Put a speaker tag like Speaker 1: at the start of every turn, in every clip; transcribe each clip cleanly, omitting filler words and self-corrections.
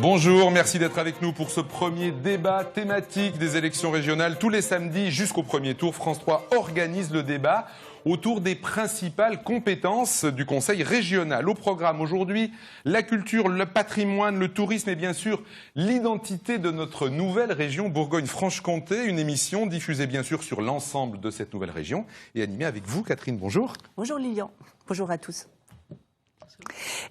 Speaker 1: Bonjour, merci d'être avec nous pour ce premier débat thématique des élections régionales. Tous les samedis jusqu'au premier tour, France 3 organise le débat autour des principales compétences du Conseil régional. Au programme aujourd'hui, la culture, le patrimoine, le tourisme et bien sûr l'identité de notre nouvelle région Bourgogne-Franche-Comté. Une émission diffusée bien sûr sur l'ensemble de cette nouvelle région et animée avec vous, Catherine. Bonjour.
Speaker 2: Bonjour Lilian. Bonjour à tous.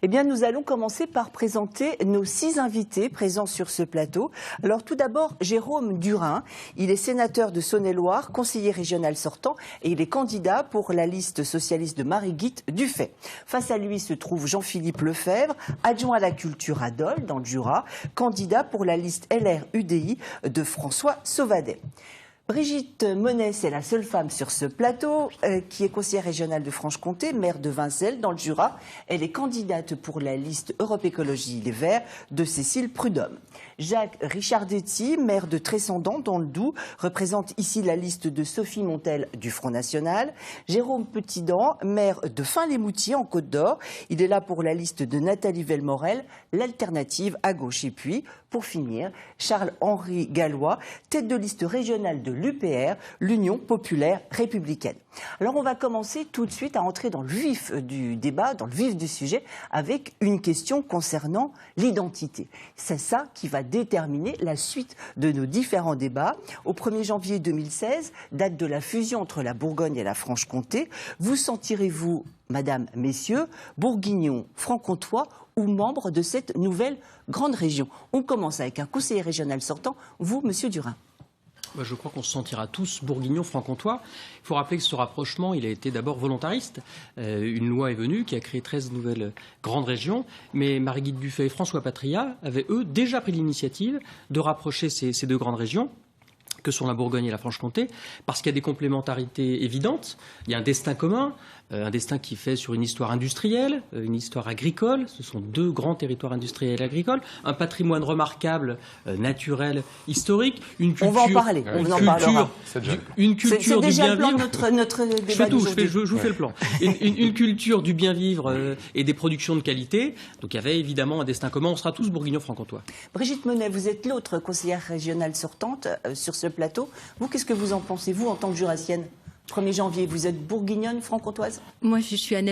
Speaker 2: Eh bien, nous allons commencer par présenter nos 6 invités présents sur ce plateau. Alors, tout d'abord, Jérôme Durin. Il est sénateur de Saône-et-Loire, conseiller régional sortant et il est candidat pour la liste socialiste de Marie-Guite Dufay. Face à lui se trouve Jean-Philippe Lefebvre, adjoint à la culture à Dole, dans le Jura, candidat pour la liste LR-UDI de François Sauvadet. Brigitte Monet, c'est la seule femme sur ce plateau, qui est conseillère régionale de Franche-Comté, maire de Vincelles, dans le Jura. Elle est candidate pour la liste Europe Écologie Les Verts de Cécile Prudhomme. Jacques Richardetti, maire de Trescendant, dans le Doubs, représente ici la liste de Sophie Montel du Front National. Jérôme Petitdent, maire de Fin-les-Moutiers, en Côte-d'Or. Il est là pour la liste de Nathalie Velmorel, l'alternative à gauche. Et puis, pour finir, Charles-Henri Gallois, tête de liste régionale de l'UPR, l'Union populaire républicaine. Alors on va commencer tout de suite à entrer dans le vif du débat, dans le vif du sujet, avec une question concernant l'identité. C'est ça qui va déterminer la suite de nos différents débats. Au 1er janvier 2016, date de la fusion entre la Bourgogne et la Franche-Comté, vous sentirez-vous, madame, messieurs, bourguignons, franc-comtois ou membres de cette nouvelle grande région? On commence avec un conseiller régional sortant, vous, monsieur Durin.
Speaker 3: Je crois qu'on se sentira tous bourguignons franc-comtois. Il faut rappeler que ce rapprochement, il a été d'abord volontariste. Une loi est venue qui a créé 13 nouvelles grandes régions. Mais Marie-Guite Dufay et François Patria avaient, eux, déjà pris l'initiative de rapprocher ces deux grandes régions, que sont la Bourgogne et la Franche-Comté, parce qu'il y a des complémentarités évidentes. Il y a un destin commun, un destin qui fait sur une histoire industrielle, une histoire agricole. Ce sont deux grands territoires industriels et agricoles. Un patrimoine remarquable, naturel, historique. Une culture,
Speaker 2: on va en parler, on en parlera.
Speaker 3: Une culture du bien vivre.
Speaker 2: Notre débat
Speaker 3: je vous fais le plan. Une culture du bien vivre et des productions de qualité. Donc il y avait évidemment un destin commun. On sera tous bourguignons franc-comtois.
Speaker 2: Brigitte Monet, vous êtes l'autre conseillère régionale sortante sur ce plateau. Vous, qu'est-ce que vous en pensez, vous, en tant que jurassienne? 1er janvier, vous êtes bourguignonne, franc-comtoise?
Speaker 4: Moi, je suis une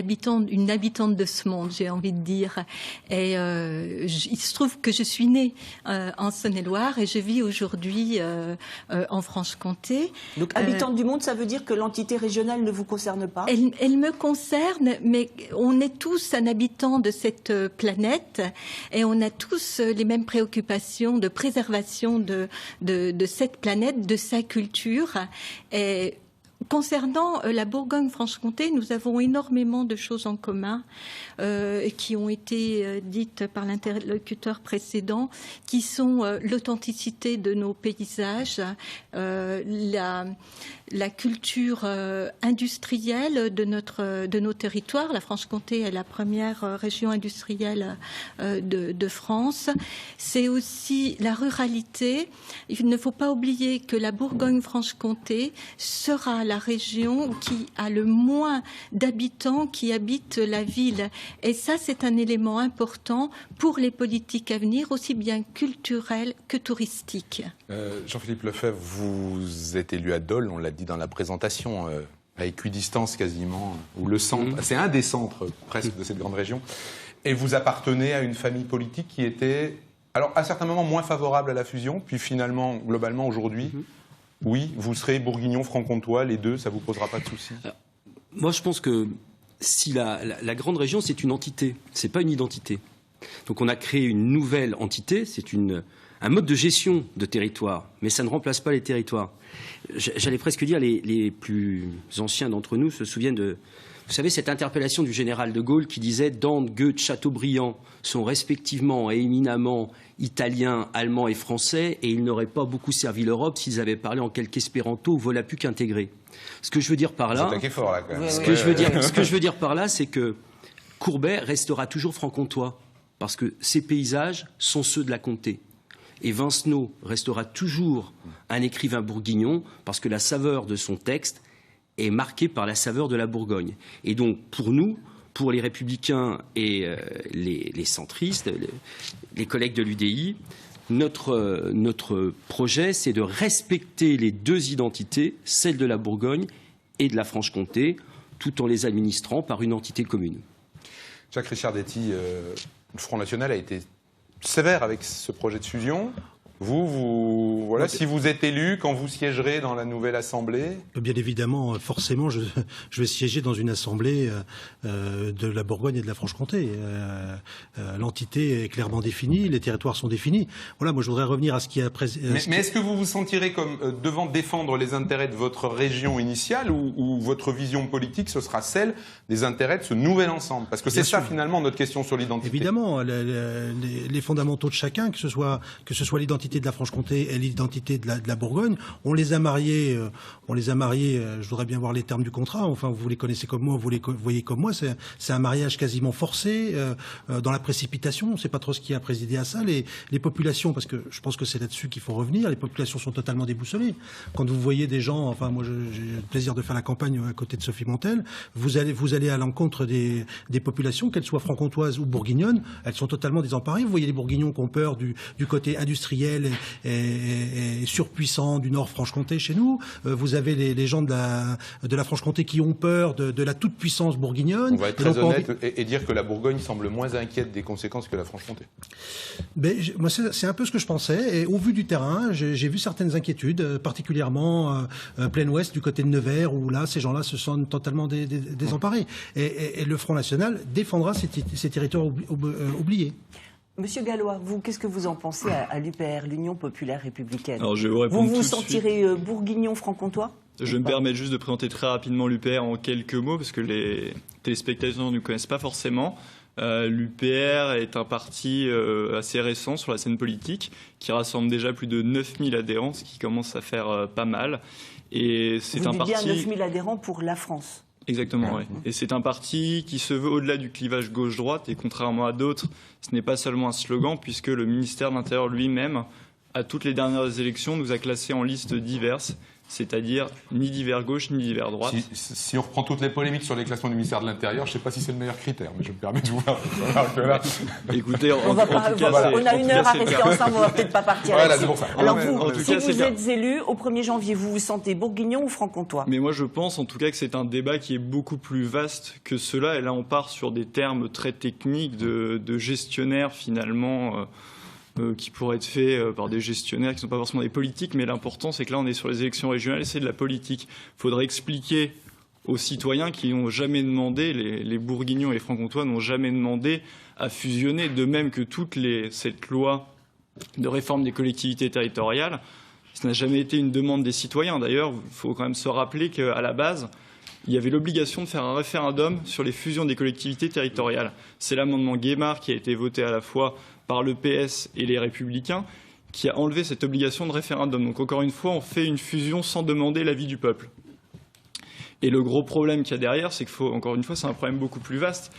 Speaker 4: habitante de ce monde, j'ai envie de dire. Et il se trouve que je suis née en Saône-et-Loire et je vis aujourd'hui en Franche-Comté.
Speaker 2: Donc, habitante du monde, ça veut dire que l'entité régionale ne vous concerne pas?
Speaker 4: Elle me concerne, mais on est tous un habitant de cette planète et on a tous les mêmes préoccupations de préservation de cette planète, de sa culture. Et concernant la Bourgogne-Franche-Comté, nous avons énormément de choses en commun qui ont été dites par l'interlocuteur précédent, qui sont l'authenticité de nos paysages, la culture industrielle de nos territoires. La Franche-Comté est la première région industrielle de France. C'est aussi la ruralité. Il ne faut pas oublier que la Bourgogne-Franche-Comté sera la région qui a le moins d'habitants qui habitent la ville. Et ça, c'est un élément important pour les politiques à venir, aussi bien culturelles que touristiques.
Speaker 1: Jean-Philippe Lefebvre, vous êtes élu à Dole, on l'a dit dans la présentation, à équidistance quasiment, ou le centre, c'est un des centres presque de cette grande région, et vous appartenez à une famille politique qui était, alors à certains moments moins favorable à la fusion, puis finalement, globalement aujourd'hui, oui, vous serez bourguignon, franc-comtois, les deux, ça ne vous posera pas de soucis?
Speaker 5: Moi, je pense que si la grande région, c'est une entité, c'est pas une identité. Donc on a créé une nouvelle entité, c'est un mode de gestion de territoire, mais ça ne remplace pas les territoires. J'allais presque dire, les plus anciens d'entre nous se souviennent de, vous savez, cette interpellation du général de Gaulle qui disait « Dante, Goethe, Chateaubriand sont respectivement et éminemment italiens, allemands et français, et ils n'auraient pas beaucoup servi l'Europe s'ils avaient parlé en quelque espéranto ou volapük intégré. » Ce que je veux dire par là, ce que je veux dire par là, c'est que Courbet restera toujours franc-comtois, parce que ses paysages sont ceux de la comté. Et Vincenot restera toujours un écrivain bourguignon, parce que la saveur de son texte est marquée par la saveur de la Bourgogne. Et donc, pour nous, pour les Républicains et les centristes, les collègues de l'UDI, notre projet, c'est de respecter les deux identités, celle de la Bourgogne et de la Franche-Comté, tout en les administrant par une entité commune.
Speaker 1: Jacques Richardetti, le Front National a été sévère avec ce projet de fusion. Voilà, si vous êtes élu, quand vous siégerez dans la nouvelle Assemblée?
Speaker 6: Bien évidemment, forcément, je vais siéger dans une Assemblée de la Bourgogne et de la Franche-Comté. L'entité est clairement définie, les territoires sont définis. Voilà, moi je voudrais revenir à ce qui a...
Speaker 1: Mais est-ce que vous vous sentirez comme devant défendre les intérêts de votre région initiale ou votre vision politique, ce sera celle des intérêts de ce nouvel ensemble? Parce que c'est ça finalement notre question sur l'identité.
Speaker 6: Évidemment, les fondamentaux de chacun, que ce soit l'identité de la Franche-Comté et l'identité de la Bourgogne, on les a mariés, je voudrais bien voir les termes du contrat, enfin vous les connaissez comme moi, vous les voyez comme moi, c'est un mariage quasiment forcé, dans la précipitation, on ne sait pas trop ce qui a présidé à ça, les populations, parce que je pense que c'est là-dessus qu'il faut revenir, les populations sont totalement déboussolées. Quand vous voyez des gens, enfin moi j'ai le plaisir de faire la campagne à côté de Sophie Montel, vous allez à l'encontre des populations, qu'elles soient franc-comtoises ou bourguignonnes, elles sont totalement désemparées. Vous voyez les bourguignons qui ont peur du côté industriel et surpuissant du Nord Franche-Comté chez nous. Vous avez les gens de la Franche-Comté qui ont peur de la toute-puissance bourguignonne.
Speaker 1: On va être très honnête et dire que la Bourgogne semble moins inquiète des conséquences que la Franche-Comté.
Speaker 6: Moi, c'est un peu ce que je pensais. Et au vu du terrain, j'ai vu certaines inquiétudes, particulièrement plein ouest, du côté de Nevers, où là, ces gens-là se sentent totalement désemparés. Et le Front National défendra ces territoires oubliés.
Speaker 2: Monsieur Gallois, vous, qu'est-ce que vous en pensez à l'UPR, l'Union populaire républicaine?
Speaker 7: Alors, je vais vous répondre
Speaker 2: vous sentirez bourguignon franc-comtois?
Speaker 7: Je me permets juste de présenter très rapidement l'UPR en quelques mots, parce que les téléspectateurs ne connaissent pas forcément. L'UPR est un parti assez récent sur la scène politique, qui rassemble déjà plus de 9000 adhérents, ce qui commence à faire pas mal. Et c'est un parti... Vous dites
Speaker 2: bien 9000 adhérents pour la France?
Speaker 7: Exactement, oui. Et c'est un parti qui se veut au-delà du clivage gauche-droite, et contrairement à d'autres, ce n'est pas seulement un slogan, puisque le ministère de l'Intérieur lui-même, à toutes les dernières élections, nous a classés en listes diverses, c'est-à-dire ni divers gauche ni divers droite.
Speaker 1: Si on reprend toutes les polémiques sur les classements du ministère de l'Intérieur, je ne sais pas si c'est le meilleur critère, mais je me permets de vous voir.
Speaker 7: Écoutez,
Speaker 2: on a une heure à rester ensemble, on ne va peut-être pas partir là-dessus. Alors si vous êtes élu au 1er janvier, vous vous sentez bourguignon ou franc-comtois?
Speaker 7: Mais moi je pense en tout cas que c'est un débat qui est beaucoup plus vaste que cela, et là on part sur des termes très techniques de gestionnaires finalement... qui pourraient être faits par des gestionnaires qui ne sont pas forcément des politiques, mais l'important c'est que là on est sur les élections régionales et c'est de la politique. Il faudrait expliquer aux citoyens qui n'ont jamais demandé, les bourguignons et les franc-comtois n'ont jamais demandé à fusionner, de même que cette loi de réforme des collectivités territoriales, ça n'a jamais été une demande des citoyens. D'ailleurs, il faut quand même se rappeler qu'à la base, il y avait l'obligation de faire un référendum sur les fusions des collectivités territoriales. C'est l'amendement Guémard qui a été voté à la fois par le PS et les Républicains, qui a enlevé cette obligation de référendum. Donc encore une fois, on fait une fusion sans demander l'avis du peuple. Et le gros problème qu'il y a derrière, c'est encore une fois, c'est un problème beaucoup plus vaste.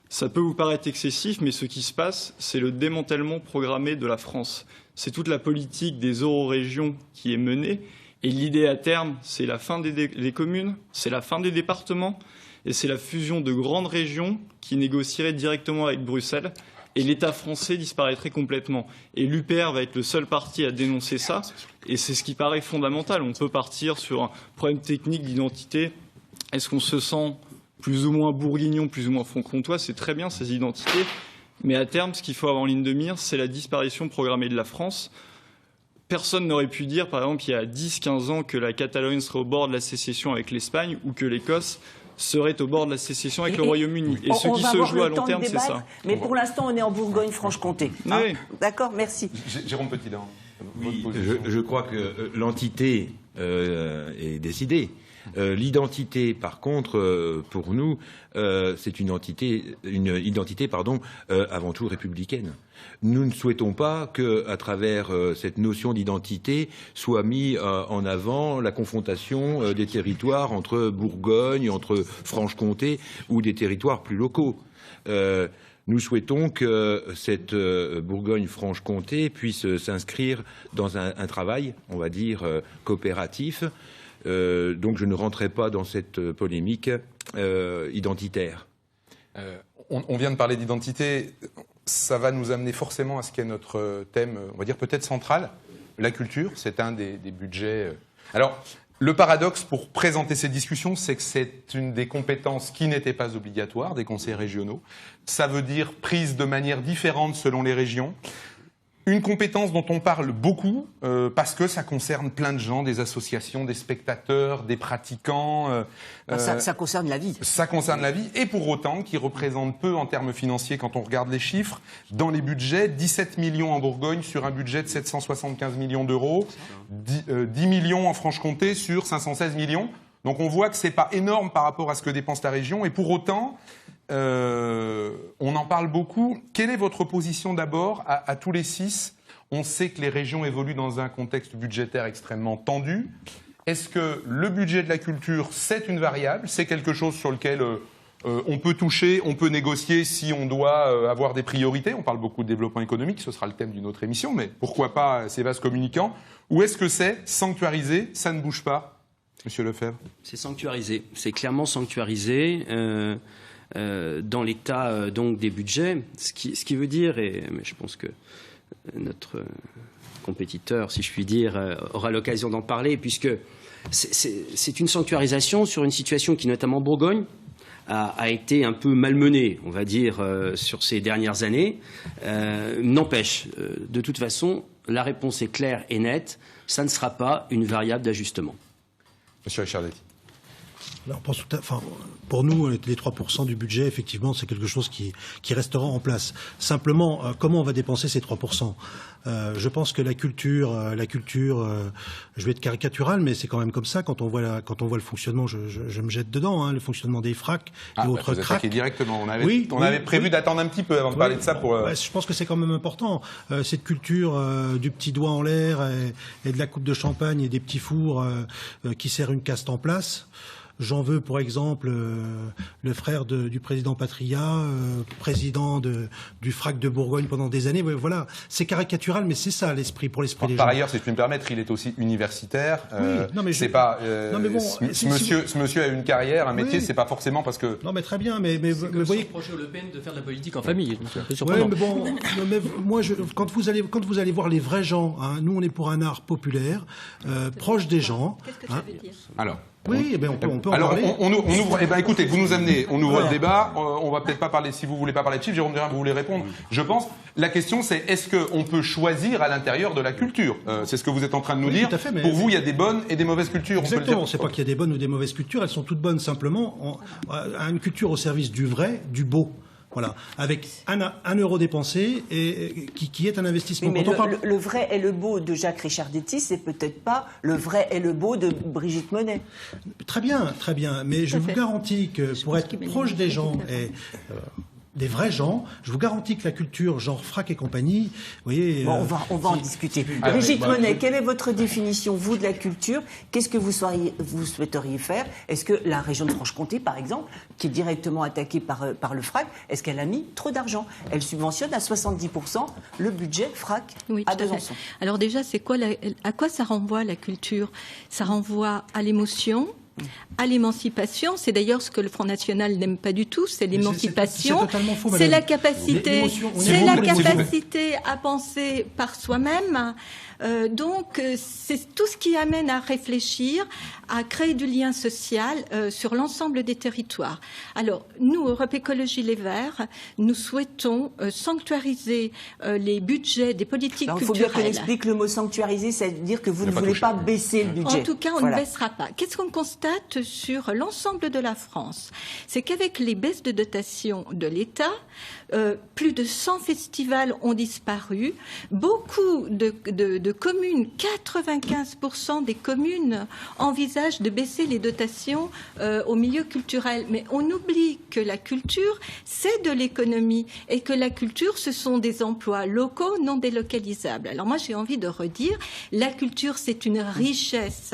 Speaker 7: Ça peut vous paraître excessif, mais ce qui se passe, c'est le démantèlement programmé de la France. C'est toute la politique des eurorégions qui est menée. Et l'idée à terme, c'est la fin des communes, c'est la fin des départements, et c'est la fusion de grandes régions qui négocieraient directement avec Bruxelles. Et l'État français disparaîtrait complètement. Et l'UPR va être le seul parti à dénoncer ça. Et c'est ce qui paraît fondamental. On peut partir sur un problème technique d'identité. Est-ce qu'on se sent plus ou moins bourguignon, plus ou moins franc-comtois? C'est très bien ces identités. Mais à terme, ce qu'il faut avoir en ligne de mire, c'est la disparition programmée de la France. Personne n'aurait pu dire, par exemple, il y a 10-15 ans, que la Catalogne serait au bord de la sécession avec l'Espagne ou que l'Écosse serait au bord de la sécession avec le Royaume-Uni. Et ce qui se joue à long terme, c'est ça.
Speaker 2: Mais pour l'instant, on est en Bourgogne-Franche-Comté. Hein?
Speaker 7: Oui.
Speaker 2: D'accord, merci.
Speaker 1: Jérôme Petitdent.
Speaker 8: Oui, je crois que l'entité est décidée. L'identité, par contre, pour nous, c'est une identité avant tout républicaine. Nous ne souhaitons pas qu'à travers cette notion d'identité soit mis en avant la confrontation des territoires entre Bourgogne, entre Franche-Comté ou des territoires plus locaux. Nous souhaitons que cette Bourgogne-Franche-Comté puisse s'inscrire dans un travail, on va dire, coopératif. Donc je ne rentrerai pas dans cette polémique identitaire.
Speaker 1: On vient de parler d'identité. Ça va nous amener forcément à ce qui est notre thème, on va dire peut-être central, la culture. C'est un des budgets. Alors, le paradoxe pour présenter ces discussions, c'est que c'est une des compétences qui n'étaient pas obligatoires des conseils régionaux. Ça veut dire prise de manière différente selon les régions. Une compétence dont on parle beaucoup parce que ça concerne plein de gens, des associations, des spectateurs, des pratiquants.
Speaker 2: Ça concerne la vie.
Speaker 1: Ça concerne la vie et pour autant qui représente peu en termes financiers quand on regarde les chiffres. Dans les budgets, 17 millions en Bourgogne sur un budget de 775 millions d'euros, 10 millions en Franche-Comté sur 516 millions. Donc on voit que c'est pas énorme par rapport à ce que dépense la région et pour autant... on en parle beaucoup. Quelle est votre position d'abord à tous les 6 ? On sait que les régions évoluent dans un contexte budgétaire extrêmement tendu. Est-ce que le budget de la culture, c'est une variable ? C'est quelque chose sur lequel on peut toucher, on peut négocier si on doit avoir des priorités ? On parle beaucoup de développement économique, ce sera le thème d'une autre émission, mais pourquoi pas ces vases communicants ? Ou est-ce que c'est sanctuarisé, ça ne bouge pas ? Monsieur Lefebvre ?
Speaker 5: C'est sanctuarisé, c'est clairement sanctuarisé. Dans l'état donc des budgets, ce qui veut dire, mais je pense que notre compétiteur, si je puis dire, aura l'occasion d'en parler, puisque c'est une sanctuarisation sur une situation qui, notamment en Bourgogne, a été un peu malmenée, on va dire, sur ces dernières années. N'empêche, de toute façon, la réponse est claire et nette, ça ne sera pas une variable d'ajustement.
Speaker 1: Monsieur Richardetti.
Speaker 6: Alors pour nous, les 3% du budget, effectivement, c'est quelque chose qui restera en place. Simplement, comment on va dépenser ces 3% ? Je pense que la culture, je vais être caricatural, mais c'est quand même comme ça. Quand on voit le fonctionnement, je me jette dedans, le fonctionnement des FRAC et autres
Speaker 1: CRAC.
Speaker 6: Directement.
Speaker 1: On avait prévu d'attendre un petit peu avant de parler de ça pour.
Speaker 6: Je pense que c'est quand même important. Cette culture du petit doigt en l'air et de la coupe de champagne et des petits fours qui sert une caste en place. J'en veux pour exemple le frère du président Patria, président du FRAC de Bourgogne pendant des années. Voilà, c'est caricatural, mais c'est ça l'esprit pour l'esprit des gens.
Speaker 1: Par ailleurs, si je puis me permettre, il est aussi universitaire. Ce monsieur a une carrière, un métier. C'est pas forcément parce que.
Speaker 6: Non, mais très bien, mais vous voyez.
Speaker 3: Projet Le Pen de faire de la politique en famille.
Speaker 6: C'est un peu surprenant. Mais bon, moi, quand vous allez voir les vrais gens, nous on est pour un art populaire, proche des gens.
Speaker 4: Qu'est-ce que ça veut dire ?
Speaker 1: Alors.
Speaker 6: Oui, on peut en
Speaker 1: alors,
Speaker 6: parler.
Speaker 1: on ouvre. Écoutez, vous nous amenez. On ouvre le débat. On va peut-être pas parler. Si vous voulez pas parler de chiffres, Jérôme Durin, vous voulez répondre. Je pense. La question, c'est est-ce qu'on peut choisir à l'intérieur de la culture ? C'est ce que vous êtes en train de nous dire.
Speaker 6: Tout à fait, mais
Speaker 1: pour vous, il y a des bonnes et des mauvaises cultures.
Speaker 6: Exactement. C'est pas qu'il y a des bonnes ou des mauvaises cultures. Elles sont toutes bonnes. Simplement, une culture au service du vrai, du beau. Voilà, avec un euro dépensé et qui est un investissement.
Speaker 2: Mais le vrai et le beau de Jacques Richardetti, c'est peut-être pas le vrai et le beau de Brigitte Monet.
Speaker 6: Très bien, mais je vous garantis que pour être proche des gens et des vrais gens, je vous garantis que la culture, genre FRAC et compagnie, vous voyez...
Speaker 2: Bon, on va en discuter. Brigitte Monet, quelle est votre définition, vous, de la culture ? Qu'est-ce que vous souhaiteriez faire ? Est-ce que la région de Franche-Comté, par exemple, qui est directement attaquée par le FRAC, est-ce qu'elle a mis trop d'argent ? Elle subventionne à 70% le budget FRAC à Besançon.
Speaker 4: Alors déjà, à quoi ça renvoie la culture ? Ça renvoie à l'émotion, à l'émancipation. C'est d'ailleurs ce que le Front National n'aime pas du tout, c'est l'émancipation.
Speaker 6: C'est totalement faux,
Speaker 4: c'est
Speaker 6: madame.
Speaker 4: la capacité, à penser par soi-même. Donc, c'est tout ce qui amène à réfléchir, à créer du lien social sur l'ensemble des territoires. Alors, nous, Europe Écologie Les Verts, nous souhaitons sanctuariser les budgets des politiques culturelles.
Speaker 2: Il faut bien qu'on explique le mot sanctuariser, c'est-à-dire que vous ne voulez pas baisser le budget.
Speaker 4: En tout cas, on ne baissera pas. Qu'est-ce qu'on constate sur l'ensemble de la France ? C'est qu'avec les baisses de dotation de l'État, plus de 100 festivals ont disparu. Beaucoup de communes, 95% des communes envisagent de baisser les dotations au milieu culturel. Mais on oublie que la culture, c'est de l'économie et que la culture, ce sont des emplois locaux non délocalisables. Alors moi, j'ai envie de redire, la culture, c'est une richesse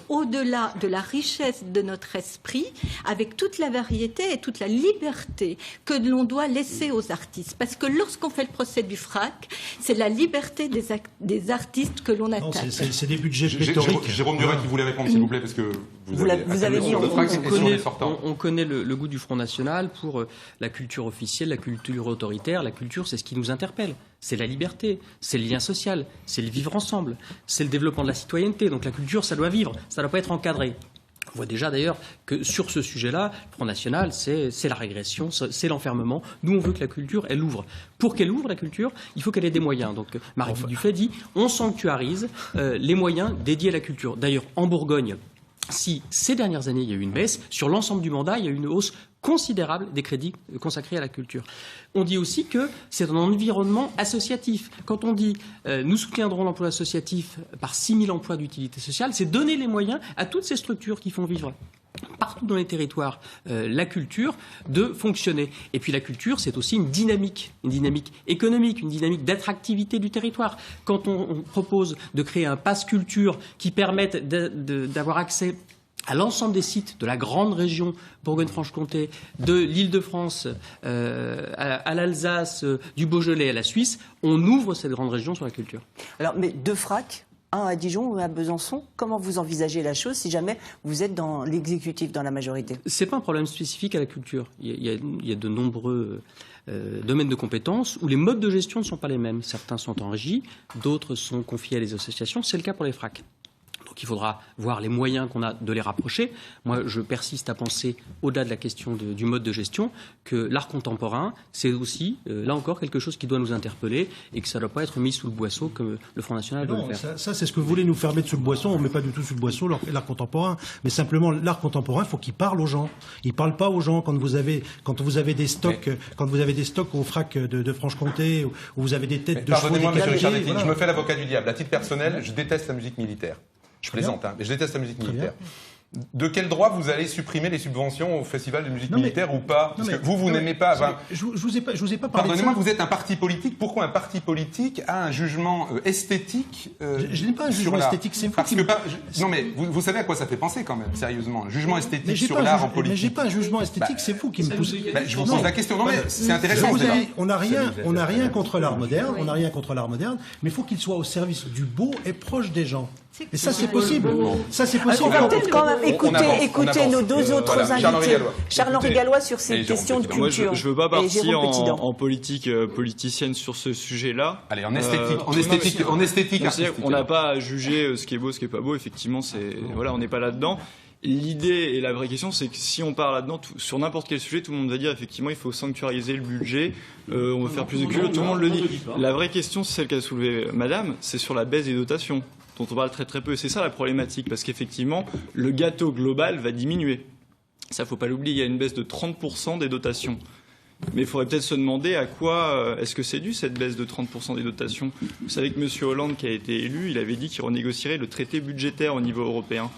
Speaker 4: au-delà de la richesse de notre esprit, avec toute la variété et toute la liberté que l'on doit laisser aux artistes. Parce que lorsqu'on fait le procès du FRAC, c'est la liberté des artistes que l'on attaque.
Speaker 6: C'est des budgets pléthoriques.
Speaker 1: Jérôme Durin qui voulait répondre, s'il vous plaît, parce que
Speaker 2: Vous avez dit,
Speaker 3: on connaît le goût du Front National pour la culture officielle, la culture autoritaire. La culture, c'est ce qui nous interpelle. C'est la liberté, c'est le lien social, c'est le vivre ensemble, c'est le développement de la citoyenneté. Donc la culture, ça doit vivre, ça ne doit pas être encadré. On voit déjà d'ailleurs que sur ce sujet-là, le Front National, c'est la régression, c'est l'enfermement. Nous, on veut que la culture, elle ouvre. Pour qu'elle ouvre, la culture, il faut qu'elle ait des moyens. Donc Marguerite Dufay dit, on sanctuarise les moyens dédiés à la culture. D'ailleurs, en Bourgogne, si ces dernières années, il y a eu une baisse, sur l'ensemble du mandat, il y a eu une hausse considérable des crédits consacrés à la culture. On dit aussi que c'est un environnement associatif. Quand on dit nous soutiendrons l'emploi associatif par 6 000 emplois d'utilité sociale, c'est donner les moyens à toutes ces structures qui font vivre partout dans les territoires la culture de fonctionner. Et puis la culture, c'est aussi une dynamique économique, une dynamique d'attractivité du territoire. Quand on propose de créer un pass culture qui permette d'avoir accès à l'ensemble des sites de la grande région Bourgogne-Franche-Comté, de l'Île-de-France, à l'Alsace, du Beaujolais à la Suisse, on ouvre cette grande région sur la culture.
Speaker 2: Alors, mais 2 FRAC, un à Dijon ou à Besançon, comment vous envisagez la chose si jamais vous êtes dans l'exécutif, dans la majorité?
Speaker 3: C'est pas un problème spécifique à la culture. Il y a de nombreux domaines de compétences où les modes de gestion ne sont pas les mêmes. Certains sont en régie, d'autres sont confiés à des associations. C'est le cas pour les FRAC. Donc il faudra voir les moyens qu'on a de les rapprocher. Moi, je persiste à penser, au-delà de la question du mode de gestion, que l'art contemporain, c'est aussi, là encore, quelque chose qui doit nous interpeller et que ça ne doit pas être mis sous le boisseau comme le Front National veut le faire.
Speaker 6: Ça, c'est ce que vous voulez nous faire mettre sous le boisseau. On ne met pas du tout sous le boisseau l'art contemporain. Mais simplement, l'art contemporain, il faut qu'il parle aux gens. Il ne parle pas aux gens quand vous avez des stocks, au FRAC de Franche-Comté, où vous avez des têtes de chevaux.
Speaker 1: Pardonnez-moi, monsieur Richard Detti, je me fais l'avocat du diable. À titre personnel, je déteste la musique militaire. Je plaisante, mais je déteste la musique militaire. De quel droit vous allez supprimer les subventions au festival de musique militaire ou pas? Parce que vous n'aimez pas. Enfin,
Speaker 6: je vous ai pas parlé.
Speaker 1: Pardonnez-moi, vous êtes un parti politique. Pourquoi un parti politique a un jugement esthétique
Speaker 6: Je n'ai pas un jugement esthétique, c'est fou.
Speaker 1: Non, mais vous savez à quoi ça fait penser quand même, sérieusement. Un jugement esthétique sur l'art en politique.
Speaker 6: Mais j'ai pas un jugement esthétique, c'est vous qui me poussez.
Speaker 1: Je vous pose la question. Non, mais c'est intéressant.
Speaker 6: On n'a rien contre l'art moderne. On n'a rien contre l'art moderne, mais il faut qu'il soit au service du beau et proche des gens. Et ça, c'est possible. Ça, c'est possible.
Speaker 2: On va peut-être quand même écouter nos 2 autres invités. Charles-Henri Gallois sur ces questions de culture.
Speaker 7: Moi, je ne veux pas partir en politique politicienne sur ce sujet-là.
Speaker 1: Allez, en esthétique.
Speaker 7: On n'a pas à juger ce qui est beau, ce qui est pas beau. Effectivement, on n'est pas là-dedans. L'idée et la vraie question, c'est que si on part là-dedans, sur n'importe quel sujet, tout le monde va dire effectivement il faut sanctuariser le budget, on veut faire plus de culture, tout le monde le dit. La vraie question, c'est celle qu'a soulevée Madame, c'est sur la baisse des dotations, dont on parle très très peu. Et c'est ça la problématique, parce qu'effectivement, le gâteau global va diminuer. Ça, faut pas l'oublier, il y a une baisse de 30% des dotations. Mais il faudrait peut-être se demander à quoi est-ce que c'est dû cette baisse de 30% des dotations. Vous savez que M. Hollande, qui a été élu, il avait dit qu'il renégocierait le traité budgétaire au niveau européen.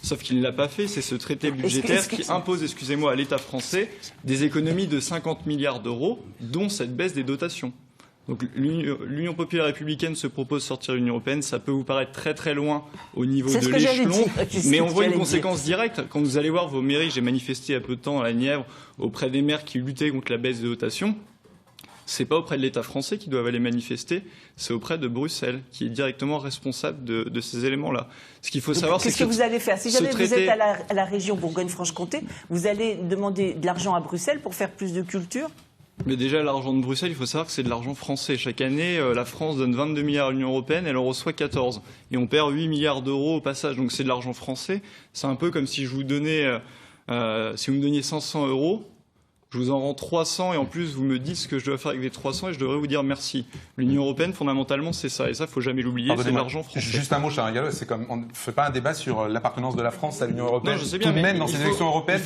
Speaker 7: Sauf qu'il ne l'a pas fait, c'est ce traité budgétaire qui impose, à l'État français des économies de 50 milliards d'euros, dont cette baisse des dotations. Donc l'Union populaire républicaine se propose de sortir de l'Union européenne, ça peut vous paraître très très loin au niveau de l'échelon, mais on voit une conséquence directe. Quand vous allez voir vos mairies, j'ai manifesté il y a peu de temps à la Nièvre auprès des maires qui luttaient contre la baisse des dotations. C'est pas auprès de l'État français qui doivent aller manifester, c'est auprès de Bruxelles, qui est directement responsable de ces éléments-là. Ce qu'il faut savoir, c'est
Speaker 2: qu'est-ce que vous allez faire? Si jamais vous êtes à la région Bourgogne-Franche-Comté, vous allez demander de l'argent à Bruxelles pour faire plus de culture?
Speaker 7: Mais déjà, l'argent de Bruxelles, il faut savoir que c'est de l'argent français. Chaque année, la France donne 22 milliards à l'Union européenne, elle en reçoit 14. Et on perd 8 milliards d'euros au passage. Donc c'est de l'argent français. C'est un peu comme si je vous donnais, si vous me donniez 500 euros, je vous en rends 300 et en plus vous me dites ce que je dois faire avec les 300 et je devrais vous dire merci. L'Union européenne, fondamentalement, c'est ça. Et ça, il ne faut jamais l'oublier, c'est de l'argent français.
Speaker 1: Juste un mot, Charles Gallois, c'est comme on ne fait pas un débat sur l'appartenance de la France à l'Union européenne.
Speaker 7: Non, je sais bien,
Speaker 1: tout de même, dans ces élections européennes,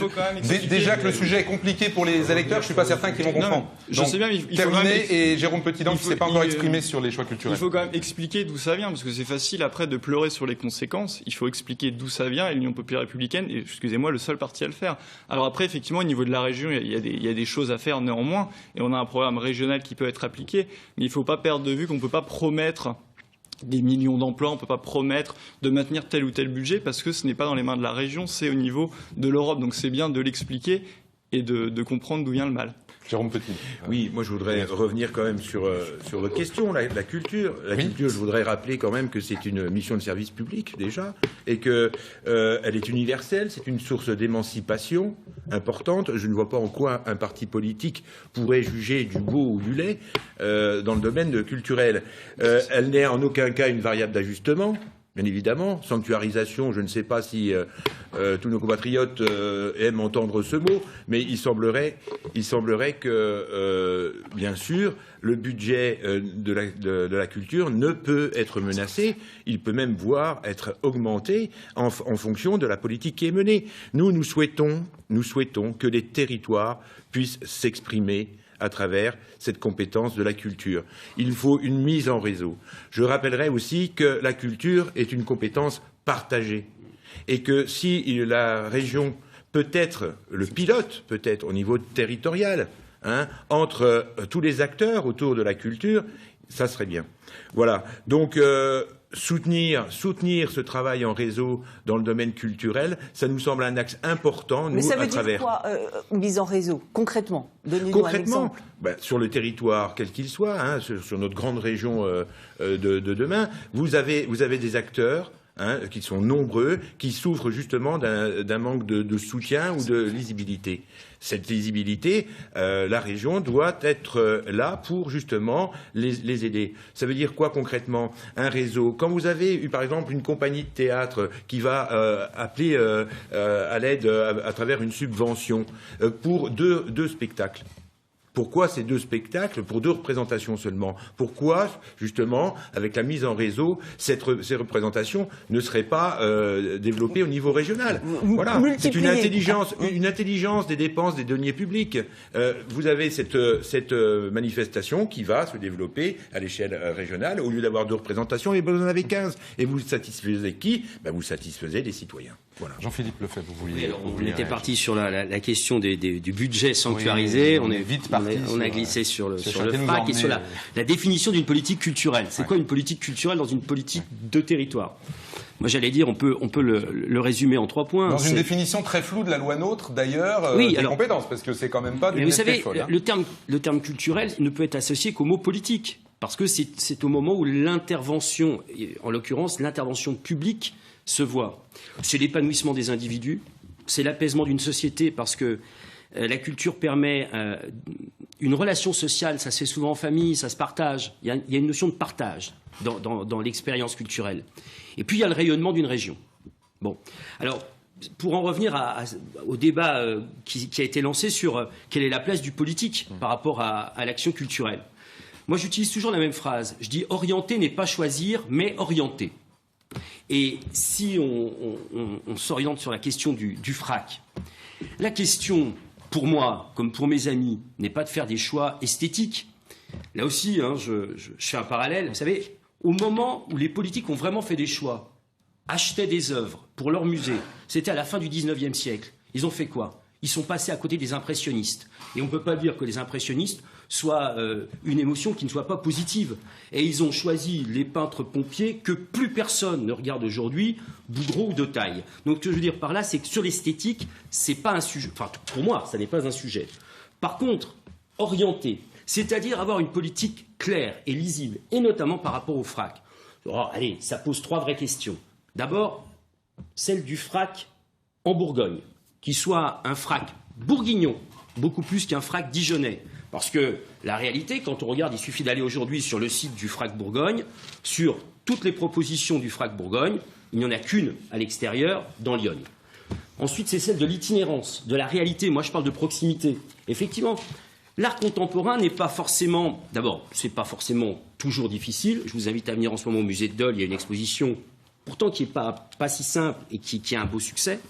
Speaker 1: déjà que le sujet est compliqué pour les électeurs, je ne suis pas certain qu'ils vont comprendre.
Speaker 7: Je sais bien, mais il faut
Speaker 1: Terminé, et Jérôme Petitdent qui ne s'est pas encore exprimé sur les choix culturels.
Speaker 7: Il faut quand même expliquer d'où ça vient, parce que c'est facile après de pleurer sur les conséquences. Il faut expliquer d'où ça vient, et l'Union populaire républicaine est, excusez-moi, le seul parti à le faire. Alors après, effectivement, au niveau de la région, il y a des choses à faire néanmoins, et on a un programme régional qui peut être appliqué, mais il ne faut pas perdre de vue qu'on ne peut pas promettre des millions d'emplois, on ne peut pas promettre de maintenir tel ou tel budget, parce que ce n'est pas dans les mains de la région, c'est au niveau de l'Europe. Donc c'est bien de l'expliquer et de comprendre d'où vient le mal.
Speaker 1: Jérôme Petit.
Speaker 8: Oui, moi je voudrais revenir quand même sur votre question, la culture. La culture, je voudrais rappeler quand même que c'est une mission de service public déjà, et que elle est universelle, c'est une source d'émancipation importante. Je ne vois pas en quoi un parti politique pourrait juger du beau ou du laid dans le domaine culturel. Elle n'est en aucun cas une variable d'ajustement. Bien évidemment, sanctuarisation, je ne sais pas si tous nos compatriotes aiment entendre ce mot, mais il semblerait que, bien sûr, le budget de la culture ne peut être menacé, il peut même voire être augmenté en fonction de la politique qui est menée. Nous souhaitons que les territoires puissent s'exprimer à travers cette compétence de la culture. Il faut une mise en réseau. Je rappellerai aussi que la culture est une compétence partagée et que si la région peut être le pilote, peut-être au niveau territorial, entre tous les acteurs autour de la culture, ça serait bien. Voilà. Donc, soutenir ce travail en réseau dans le domaine culturel, ça nous semble un axe important.
Speaker 2: Mais ça veut dire quoi, mise en réseau, concrètement? Donnez-nous un exemple.
Speaker 8: Sur le territoire, quel qu'il soit, sur notre grande région de demain, vous avez des acteurs qui sont nombreux, qui souffrent justement d'un manque de soutien ou de lisibilité. Cette lisibilité, la région doit être là pour justement les aider. Ça veut dire quoi concrètement? Un réseau. Quand vous avez par exemple une compagnie de théâtre qui va appeler à l'aide à travers une subvention pour deux spectacles. Pourquoi ces 2 spectacles pour 2 représentations seulement? Pourquoi, justement, avec la mise en réseau, ces représentations ne seraient pas développées au niveau régional? Voilà, c'est une intelligence des dépenses des deniers publics. Vous avez cette manifestation qui va se développer à l'échelle régionale. Au lieu d'avoir 2 représentations, vous en avez 15. Et vous satisfaisez qui? Vous satisfaisez les citoyens. Voilà.
Speaker 1: Jean-Philippe Lefebvre, vous vouliez...
Speaker 5: On était parti sur la question du budget sanctuarisé.
Speaker 1: Oui, on
Speaker 5: a glissé sur le FRAC et sur la définition d'une politique culturelle. C'est quoi une politique culturelle dans une politique de territoire? Moi, j'allais dire, on peut le résumer en 3 points.
Speaker 1: Dans une définition très floue de la loi NOTRe, d'ailleurs, des compétences, parce que c'est quand même pas du
Speaker 5: netteté folle. Le terme culturel ne peut être associé qu'au mot politique, parce que c'est au moment où l'intervention, en l'occurrence l'intervention publique, se voit. C'est l'épanouissement des individus, c'est l'apaisement d'une société, parce que la culture permet une relation sociale, ça se fait souvent en famille, ça se partage. Il y a une notion de partage dans l'expérience culturelle. Et puis il y a le rayonnement d'une région. Bon, alors pour en revenir au débat qui a été lancé sur quelle est la place du politique par rapport à l'action culturelle. Moi j'utilise toujours la même phrase. Je dis orienter n'est pas choisir, mais orienter. Et si on s'oriente sur la question du FRAC, la question, pour moi, comme pour mes amis, n'est pas de faire des choix esthétiques. Là aussi, je fais un parallèle. Vous savez, au moment où les politiques ont vraiment fait des choix, achetaient des œuvres pour leur musée, c'était à la fin du 19e siècle. Ils ont fait quoi? Ils sont passés à côté des impressionnistes. Et on ne peut pas dire que les impressionnistes soient une émotion qui ne soit pas positive. Et ils ont choisi les peintres pompiers que plus personne ne regarde aujourd'hui, Boudreau ou de Taille. Donc ce que je veux dire par là, c'est que sur l'esthétique, c'est pas un sujet. Enfin, pour moi, ça n'est pas un sujet. Par contre, orienter, c'est-à-dire avoir une politique claire et lisible, et notamment par rapport au FRAC. Alors, allez, ça pose 3 vraies questions. D'abord, celle du FRAC en Bourgogne, qui soit un FRAC bourguignon, beaucoup plus qu'un FRAC dijonnais. Parce que la réalité, quand on regarde, il suffit d'aller aujourd'hui sur le site du FRAC Bourgogne, sur toutes les propositions du FRAC Bourgogne, il n'y en a qu'une à l'extérieur, dans Lyon. Ensuite, c'est celle de l'itinérance, de la réalité. Moi, je parle de proximité. Effectivement, l'art contemporain n'est pas forcément... D'abord, ce n'est pas forcément toujours difficile. Je vous invite à venir en ce moment au musée de Dole. Il y a une exposition, pourtant, qui n'est pas si simple et qui a un beau succès.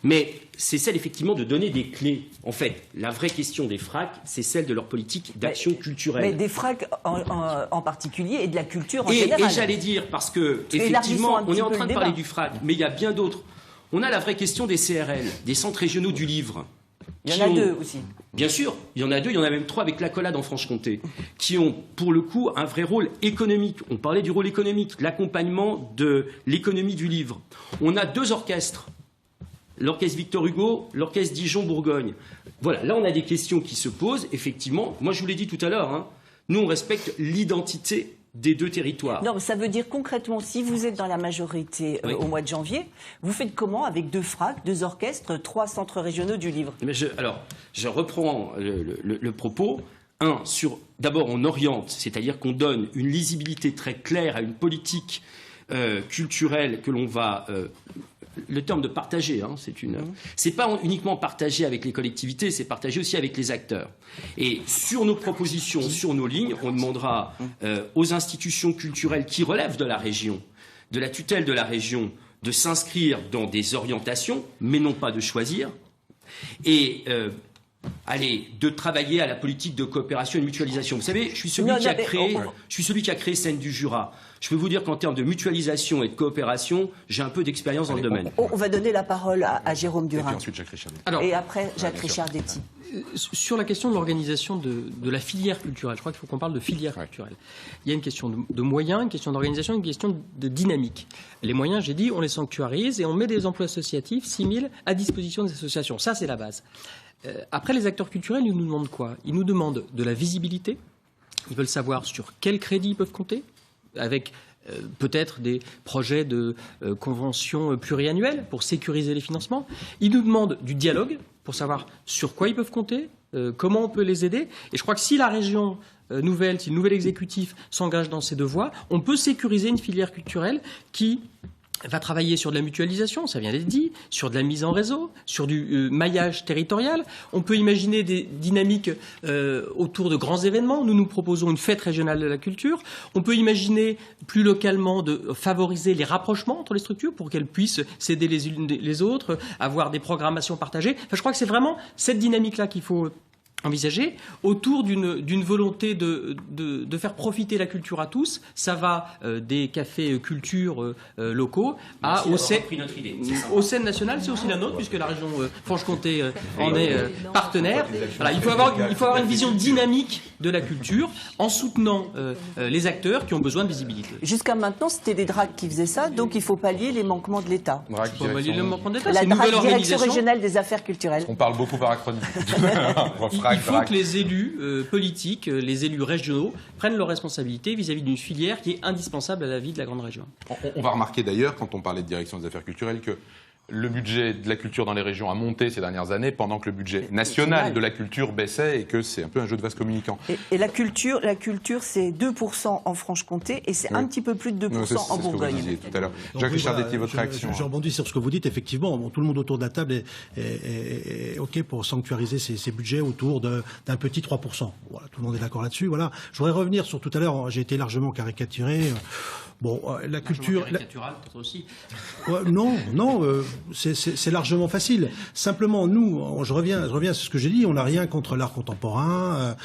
Speaker 5: Mais c'est celle, effectivement, de donner des clés. En fait, la vraie question des FRAC, c'est celle de leur politique d'action culturelle.
Speaker 2: Mais des FRAC en particulier et de la culture en général.
Speaker 5: Et j'allais dire, parce que, effectivement, on est en train de parler du FRAC, mais il y a bien d'autres. On a la vraie question des CRL, des centres régionaux du livre.
Speaker 2: Il y en a 2 aussi.
Speaker 5: Bien sûr, il y en a 2, il y en a même 3 avec l'Accolade en Franche-Comté, qui ont, pour le coup, un vrai rôle économique. On parlait du rôle économique, l'accompagnement de l'économie du livre. On a 2 orchestres l'orchestre Victor Hugo, l'orchestre Dijon-Bourgogne. Voilà, là on a des questions qui se posent, effectivement. Moi je vous l'ai dit tout à l'heure, hein, nous on respecte l'identité des deux territoires.
Speaker 2: Non, mais ça veut dire concrètement, si vous êtes dans la majorité au mois de janvier, vous faites comment avec 2 FRAC, 2 orchestres, 3 centres régionaux du livre?
Speaker 5: Mais je reprends le propos. D'abord on oriente, c'est-à-dire qu'on donne une lisibilité très claire à une politique culturelle que l'on va... le terme de partager, hein, c'est pas uniquement partager avec les collectivités, c'est partager aussi avec les acteurs. Et sur nos propositions, sur nos lignes, on demandera aux institutions culturelles qui relèvent de la région, de la tutelle de la région, de s'inscrire dans des orientations, mais non pas de choisir, et de travailler à la politique de coopération et de mutualisation. Vous savez, je suis celui qui a créé Scènes du Jura. Je peux vous dire qu'en termes de mutualisation et de coopération, j'ai un peu d'expérience dans le domaine.
Speaker 2: On va donner la parole à Jérôme Durin.
Speaker 1: Et puis ensuite Jacques Richard.
Speaker 2: Et après Jacques Richardetti.
Speaker 3: Sur la question de l'organisation de la filière culturelle, je crois qu'il faut qu'on parle de filière culturelle. Il y a une question de moyens, une question d'organisation, une question de dynamique. Les moyens, j'ai dit, on les sanctuarise et on met des emplois associatifs, 6 000, à disposition des associations. Ça, c'est la base. Après, les acteurs culturels, ils nous demandent quoi? Ils nous demandent de la visibilité. Ils veulent savoir sur quel crédit ils peuvent compter, avec peut-être des projets de conventions pluriannuelles pour sécuriser les financements. Ils nous demandent du dialogue pour savoir sur quoi ils peuvent compter, comment on peut les aider. Et je crois que si la région nouvelle, si le nouvel exécutif s'engage dans ces 2 voies, on peut sécuriser une filière culturelle qui va travailler sur de la mutualisation, ça vient d'être dit, sur de la mise en réseau, sur du maillage territorial. On peut imaginer des dynamiques autour de grands événements. Nous proposons une fête régionale de la culture. On peut imaginer plus localement de favoriser les rapprochements entre les structures pour qu'elles puissent s'aider les unes les autres, avoir des programmations partagées. Enfin, je crois que c'est vraiment cette dynamique-là qu'il faut envisagé autour d'une volonté de faire profiter la culture à tous. Ça va des cafés culture locaux aux scènes nationales, c'est aussi la nôtre, puisque la région Franche-Comté en est partenaire. Voilà, il faut avoir une vision dynamique de la culture en soutenant les acteurs qui ont besoin de visibilité.
Speaker 2: Jusqu'à maintenant, c'était des DRAC qui faisaient ça, donc il faut pallier les manquements de l'État.
Speaker 3: La
Speaker 2: Direction régionale des affaires culturelles.
Speaker 1: On parle beaucoup par acronyme.
Speaker 3: Il faut que les élus politiques, les élus régionaux, prennent leurs responsabilités vis-à-vis d'une filière qui est indispensable à la vie de la grande région.
Speaker 1: On va remarquer d'ailleurs, quand on parlait de direction des affaires culturelles, que le budget de la culture dans les régions a monté ces dernières années pendant que le budget national de la culture baissait et que c'est un peu un jeu de vase communicant.
Speaker 2: Et la culture c'est 2% en Franche-Comté et c'est un petit peu plus de 2% en Bourgogne.
Speaker 1: C'est ce que vous disiez tout à l'heure. Jacques Richardetti, votre réaction?
Speaker 6: Je rebondis sur ce que vous dites. Effectivement, tout le monde autour de la table est OK pour sanctuariser ces budgets autour d'un petit 3%. Voilà, tout le monde est d'accord là-dessus. Voilà. Je voudrais revenir sur tout à l'heure. J'ai été largement caricaturé. Bon, la culture.
Speaker 3: Caricaturale, peut-être aussi.
Speaker 6: Non, c'est largement facile. Simplement, nous, je reviens sur ce que j'ai dit. On n'a rien contre l'art contemporain.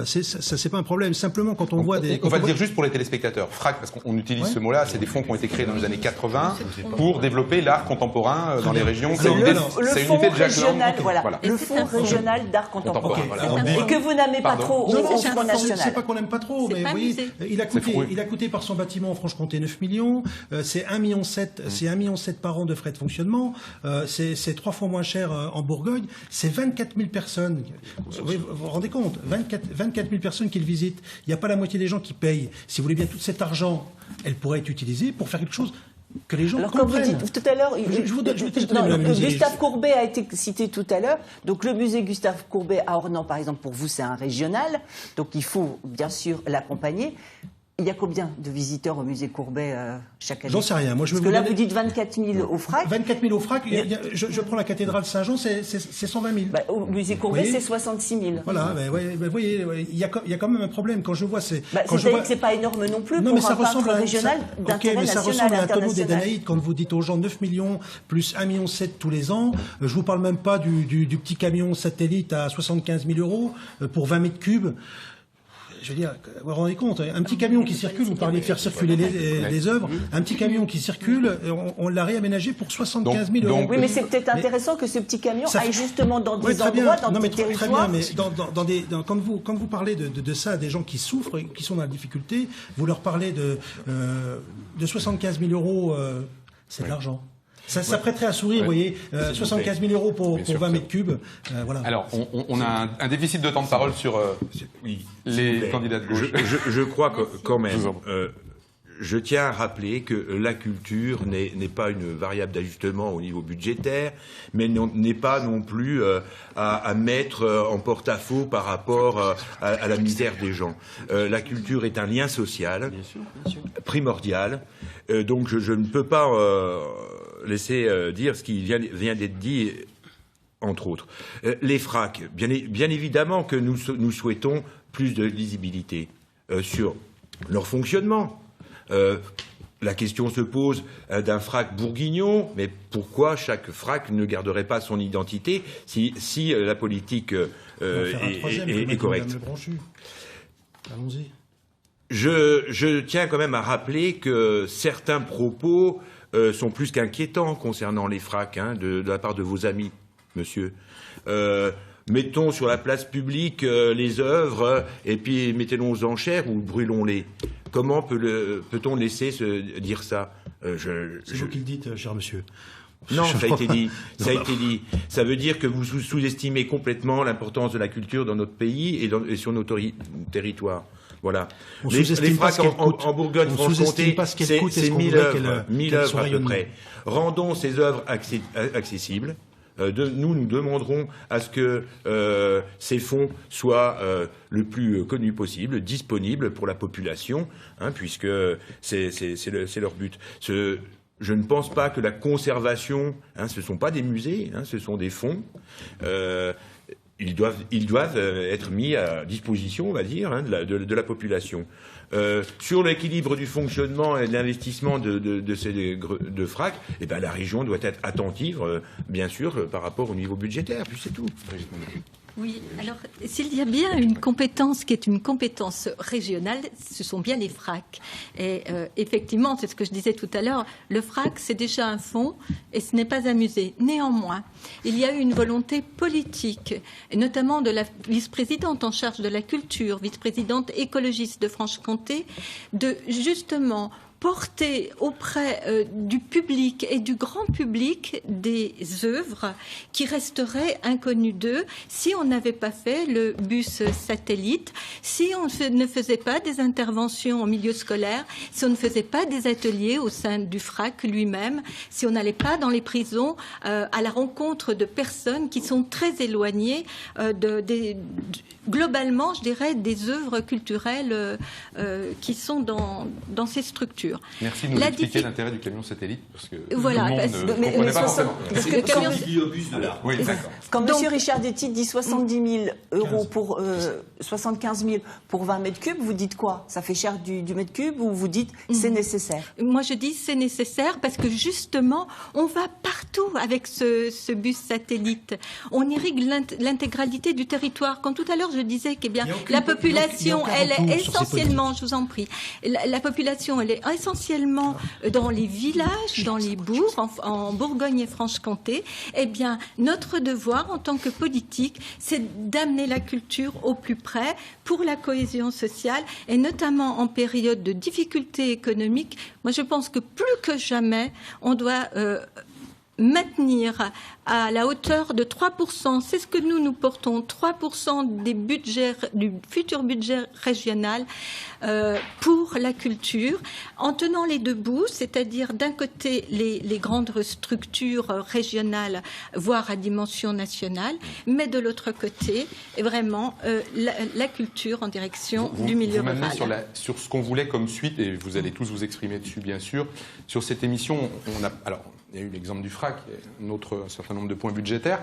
Speaker 6: C'est pas un problème. Simplement, quand on voit des.
Speaker 1: On va le dire juste pour les téléspectateurs. FRAC, parce qu'on utilise ce mot-là. C'est des fonds qui ont été créés dans les années 80 pour développer l'art contemporain dans les régions. C'est une unité de Jacques Lang.
Speaker 2: Voilà. Le fonds régional d'art contemporain. Et que vous n'aimez pas trop au Front National.
Speaker 6: C'est pas qu'on n'aime pas trop, mais vous voyez, il a coûté par son bâtiment en Franche-Comté 9 millions, c'est 1,7 million, c'est 1,7 million par an de frais de fonctionnement, c'est 3 fois moins cher en Bourgogne, c'est 24 000 personnes. Vous vous rendez compte, 24 000 personnes qui le visitent. Il n'y a pas la moitié des gens qui payent. Si vous voulez bien, tout cet argent, elle pourrait être utilisée pour faire quelque chose que les gens comprennent.
Speaker 2: Comme vous dites tout à l'heure, Gustave Courbet a été cité tout à l'heure. Donc le musée Gustave Courbet à Ornans, par exemple, pour vous, c'est un régional. Donc il faut bien sûr l'accompagner. Il y a combien de visiteurs au musée Courbet chaque année?
Speaker 6: J'en sais rien. Moi,
Speaker 2: Parce que là, vous dites 24 000 au FRAC.
Speaker 6: 24 000 au FRAC. Je prends la cathédrale Saint-Jean, c'est 120 000.
Speaker 2: Au musée Courbet, c'est 66 000.
Speaker 6: Voilà. Vous voyez, il y a quand même un problème. Quand je vois,
Speaker 2: c'est-à-dire que c'est pas énorme non plus pour un parc régional d'intérêt national.
Speaker 6: Ça ressemble à un tonneau des Danaïdes quand vous dites aux gens 9 millions plus 1,7 million tous les ans. Je vous parle même pas du petit camion satellite à 75 000 € pour 20 mètres cubes. Je veux dire, vous vous rendez compte, un petit camion qui circule, vous parlez de faire circuler les œuvres, un petit camion qui circule, on l'a réaménagé pour 75 000 €.
Speaker 2: Oui, mais c'est peut-être intéressant que ce petit camion aille justement dans des endroits, dans des territoires.
Speaker 6: Très bien, mais quand vous parlez de ça à des gens qui souffrent, qui sont dans la difficulté, vous leur parlez de 75 000 €, c'est de l'argent. Ça prêterait à sourire, vous voyez, 75 000 euros pour 20 mètres cubes. Voilà.
Speaker 1: Alors, on a un déficit de temps de parole sur les candidats de gauche.
Speaker 8: Je crois que, quand même, je tiens à rappeler que la culture n'est pas une variable d'ajustement au niveau budgétaire, mais n'est pas non plus à mettre en porte-à-faux par rapport à la misère des gens. La culture est un lien social primordial, donc je ne peux pas laisser dire ce qui vient d'être dit, entre autres. Les FRAC, bien évidemment que nous souhaitons plus de lisibilité sur leur fonctionnement. La question se pose d'un FRAC bourguignon, mais pourquoi chaque FRAC ne garderait pas son identité si la politique est correcte?
Speaker 6: Allons-y.
Speaker 8: Je tiens quand même à rappeler que certains propos sont plus qu'inquiétants concernant les FRAC, de la part de vos amis, monsieur. Mettons sur la place publique les œuvres et puis mettez-les aux enchères ou brûlons-les. Comment peut-on laisser se dire ça?
Speaker 6: C'est vous qui le dites, cher monsieur.
Speaker 8: Non, ça a été dit. Ça a été dit. Ça veut dire que vous sous-estimez complètement l'importance de la culture dans notre pays et sur nos territoires. Voilà. Les FRAC en Bourgogne-Franche-Comté, c'est 1000 œuvres à peu près. Rendons ces œuvres accessibles. Nous demanderons à ce que ces fonds soient le plus connus possible, disponibles pour la population, puisque c'est leur but. Je ne pense pas que la conservation, ce ne sont pas des musées, ce sont des fonds. Ils doivent être mis à disposition, on va dire, de la population. Sur l'équilibre du fonctionnement et de l'investissement de ces FRAC, la région doit être attentive, bien sûr, par rapport au niveau budgétaire, puis c'est tout.
Speaker 4: Oui, alors s'il y a bien une compétence qui est une compétence régionale, ce sont bien les FRAC. Et effectivement, c'est ce que je disais tout à l'heure, le FRAC c'est déjà un fonds et ce n'est pas un musée. Néanmoins, il y a eu une volonté politique, et notamment de la vice-présidente en charge de la culture, vice-présidente écologiste de Franche-Comté, de justement porter auprès du public et du grand public des œuvres qui resteraient inconnues d'eux si on n'avait pas fait le bus satellite, si on ne faisait pas des interventions en milieu scolaire, si on ne faisait pas des ateliers au sein du FRAC lui-même, si on n'allait pas dans les prisons à la rencontre de personnes qui sont très éloignées globalement, je dirais, des œuvres culturelles qui sont dans ces structures.
Speaker 1: Merci de nous expliquer l'intérêt du camion satellite, parce que
Speaker 4: voilà,
Speaker 1: tout le monde ne comprenait pas forcément.
Speaker 2: Parce que
Speaker 1: oui, d'accord.
Speaker 2: Quand M. Richard Detti dit 70 000 euros pour 75 000 pour 20 mètres cubes, vous dites quoi? Ça fait cher du mètre cube ou vous dites c'est nécessaire?
Speaker 4: Moi, je dis c'est nécessaire parce que justement, on va partout avec ce bus satellite. On irrigue l'intégralité du territoire. Quand tout à l'heure je disais que la population, elle est essentiellement, je vous en prie, la population, elle est essentiellement dans les villages, dans les bourgs, en Bourgogne et Franche-Comté. Eh bien, notre devoir en tant que politique, c'est d'amener la culture au plus près pour la cohésion sociale et notamment en période de difficultés économiques. Moi, je pense que plus que jamais, on doit maintenir à la hauteur de 3%, c'est ce que nous portons, 3% des budgets, du futur budget régional pour la culture, en tenant les deux bouts, c'est-à-dire d'un côté les grandes structures régionales, voire à dimension nationale, mais de l'autre côté, vraiment la culture en direction du milieu rural.
Speaker 1: Sur ce qu'on voulait comme suite, et vous allez tous vous exprimer dessus bien sûr, sur cette émission, il y a eu l'exemple du FRAC, il y a un certain nombre de points budgétaires.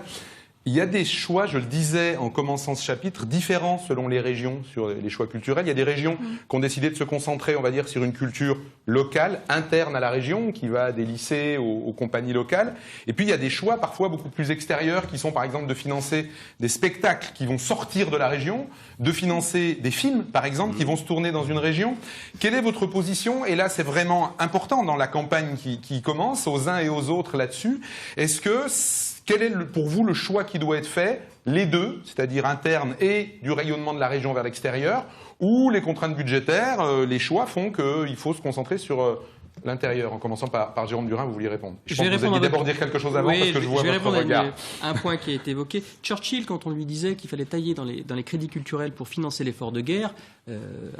Speaker 1: Il y a des choix, je le disais en commençant ce chapitre, différents selon les régions sur les choix culturels. Il y a des régions qui ont décidé de se concentrer, on va dire, sur une culture locale, interne à la région, qui va des lycées aux compagnies locales. Et puis il y a des choix parfois beaucoup plus extérieurs, qui sont par exemple de financer des spectacles qui vont sortir de la région, de financer des films, par exemple, qui vont se tourner dans une région. Quelle est votre position? Et là, c'est vraiment important dans la campagne qui commence, aux uns et aux autres là-dessus. Quel est pour vous le choix qui doit être fait? Les deux, c'est-à-dire interne et du rayonnement de la région vers l'extérieur, ou les contraintes budgétaires, les choix font qu'il faut se concentrer sur L'intérieur, en commençant par Jérôme Durin, vous vouliez répondre. Je
Speaker 3: vais
Speaker 1: pense que vous
Speaker 3: répondre
Speaker 1: alliez d'abord dire quelque chose avant,
Speaker 3: Oui,
Speaker 1: parce que je vois
Speaker 3: vais
Speaker 1: votre
Speaker 3: répondre
Speaker 1: regard.
Speaker 3: à un point qui a été évoqué. Churchill, quand on lui disait qu'il fallait tailler dans les crédits culturels pour financer l'effort de guerre,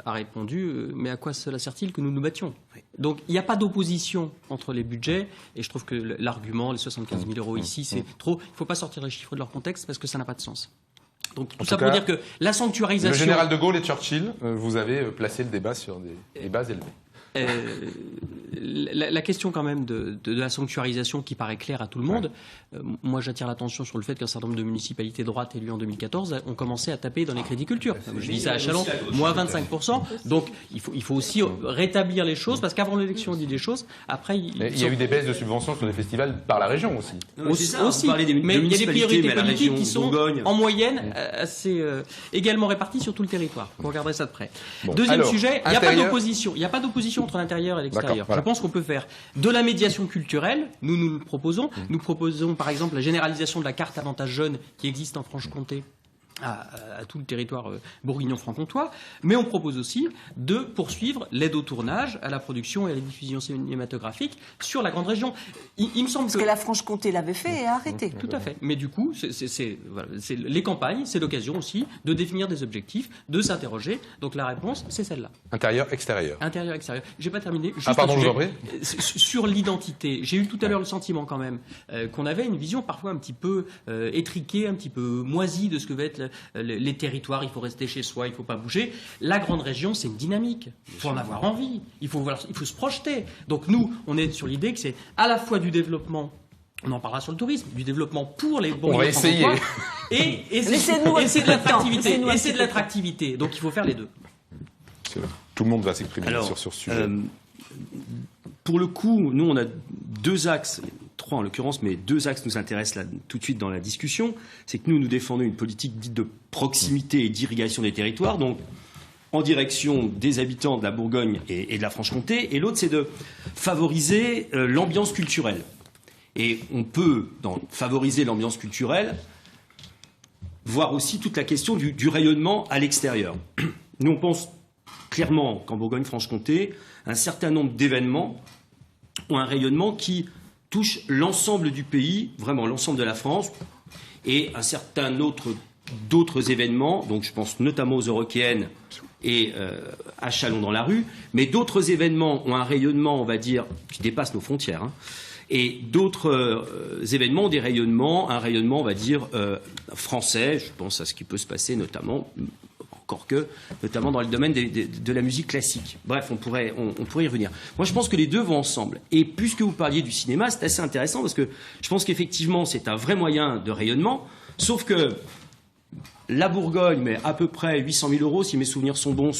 Speaker 3: a répondu mais à quoi cela sert-il que nous nous battions? Donc il n'y a pas d'opposition entre les budgets, et je trouve que l'argument, les 75 000 euros ici, c'est trop. Il ne faut pas sortir les chiffres de leur contexte parce que ça n'a pas de sens. Donc tout ça pour dire que la sanctuarisation...
Speaker 1: Le général de Gaulle et Churchill, vous avez placé le débat sur des bases élevées.
Speaker 3: La question quand même de la sanctuarisation qui paraît claire à tout le monde, moi j'attire l'attention sur le fait qu'un certain nombre de municipalités de droite élues en 2014 ont commencé à taper dans les crédits culture. Je dis ça à Châlons, moins 25%. Donc il faut aussi rétablir les choses, parce qu'avant l'élection on dit des choses, après... Il
Speaker 1: y a eu des baisses de subventions sur les festivals par la région aussi.
Speaker 3: Mais il y a des priorités politiques qui sont en moyenne assez également réparties sur tout le territoire. Vous regarderez ça de près.
Speaker 1: Bon,
Speaker 3: Deuxième sujet, il n'y a pas d'opposition. Il n'y a pas d'opposition entre l'intérieur et l'extérieur. Voilà. Je pense qu'on peut faire de la médiation culturelle. Nous le proposons. Nous proposons par exemple la généralisation de la carte avantage jeune qui existe en Franche-Comté à tout le territoire bourguignon-franc-comtois, mais on propose aussi de poursuivre l'aide au tournage, à la production et à la diffusion cinématographique sur la grande région. Il me semble
Speaker 2: Parce que la Franche-Comté l'avait fait et a arrêté.
Speaker 3: Tout à fait. Mais du coup, c'est les campagnes, c'est l'occasion aussi de définir des objectifs, de s'interroger. Donc la réponse, c'est celle-là.
Speaker 1: Intérieur, extérieur.
Speaker 3: Intérieur, extérieur. J'ai pas terminé.
Speaker 1: Juste pardon, je vous en prie.
Speaker 3: Sur l'identité, j'ai eu tout à l'heure le sentiment quand même qu'on avait une vision parfois un petit peu étriquée, un petit peu moisie de ce que va être les territoires, il faut rester chez soi, il ne faut pas bouger. La grande région, c'est une dynamique. Il faut en avoir envie. Il faut se projeter. Donc nous, on est sur l'idée que c'est à la fois du développement, on en parlera sur le tourisme, du développement pour les bons.
Speaker 1: On va essayer.
Speaker 3: Et c'est de l'attractivité. Et c'est de l'attractivité. Donc il faut faire les deux.
Speaker 1: Tout le monde va s'exprimer sur ce sujet.
Speaker 5: Pour le coup, nous, on a deux axes. 3 en l'occurrence, mais 2 axes nous intéressent là, tout de suite dans la discussion. C'est que nous défendons une politique dite de proximité et d'irrigation des territoires, donc en direction des habitants de la Bourgogne et de la Franche-Comté, et l'autre c'est de favoriser l'ambiance culturelle. Et on peut, dans favoriser l'ambiance culturelle, voir aussi toute la question du rayonnement à l'extérieur. Nous on pense clairement qu'en Bourgogne-Franche-Comté, un certain nombre d'événements ont un rayonnement qui touche l'ensemble du pays, vraiment l'ensemble de la France, et un certain d'autres événements, donc je pense notamment aux Eurokéennes et à Châlons dans la rue, mais d'autres événements ont un rayonnement, on va dire, qui dépasse nos frontières, hein, et d'autres événements ont un rayonnement, on va dire, français, je pense à ce qui peut se passer notamment... encore que, notamment dans le domaine de la musique classique. Bref, on pourrait y revenir. Moi, je pense que les deux vont ensemble. Et puisque vous parliez du cinéma, c'est assez intéressant parce que je pense qu'effectivement, c'est un vrai moyen de rayonnement, sauf que la Bourgogne met à peu près 800 000 euros, si mes souvenirs sont bons,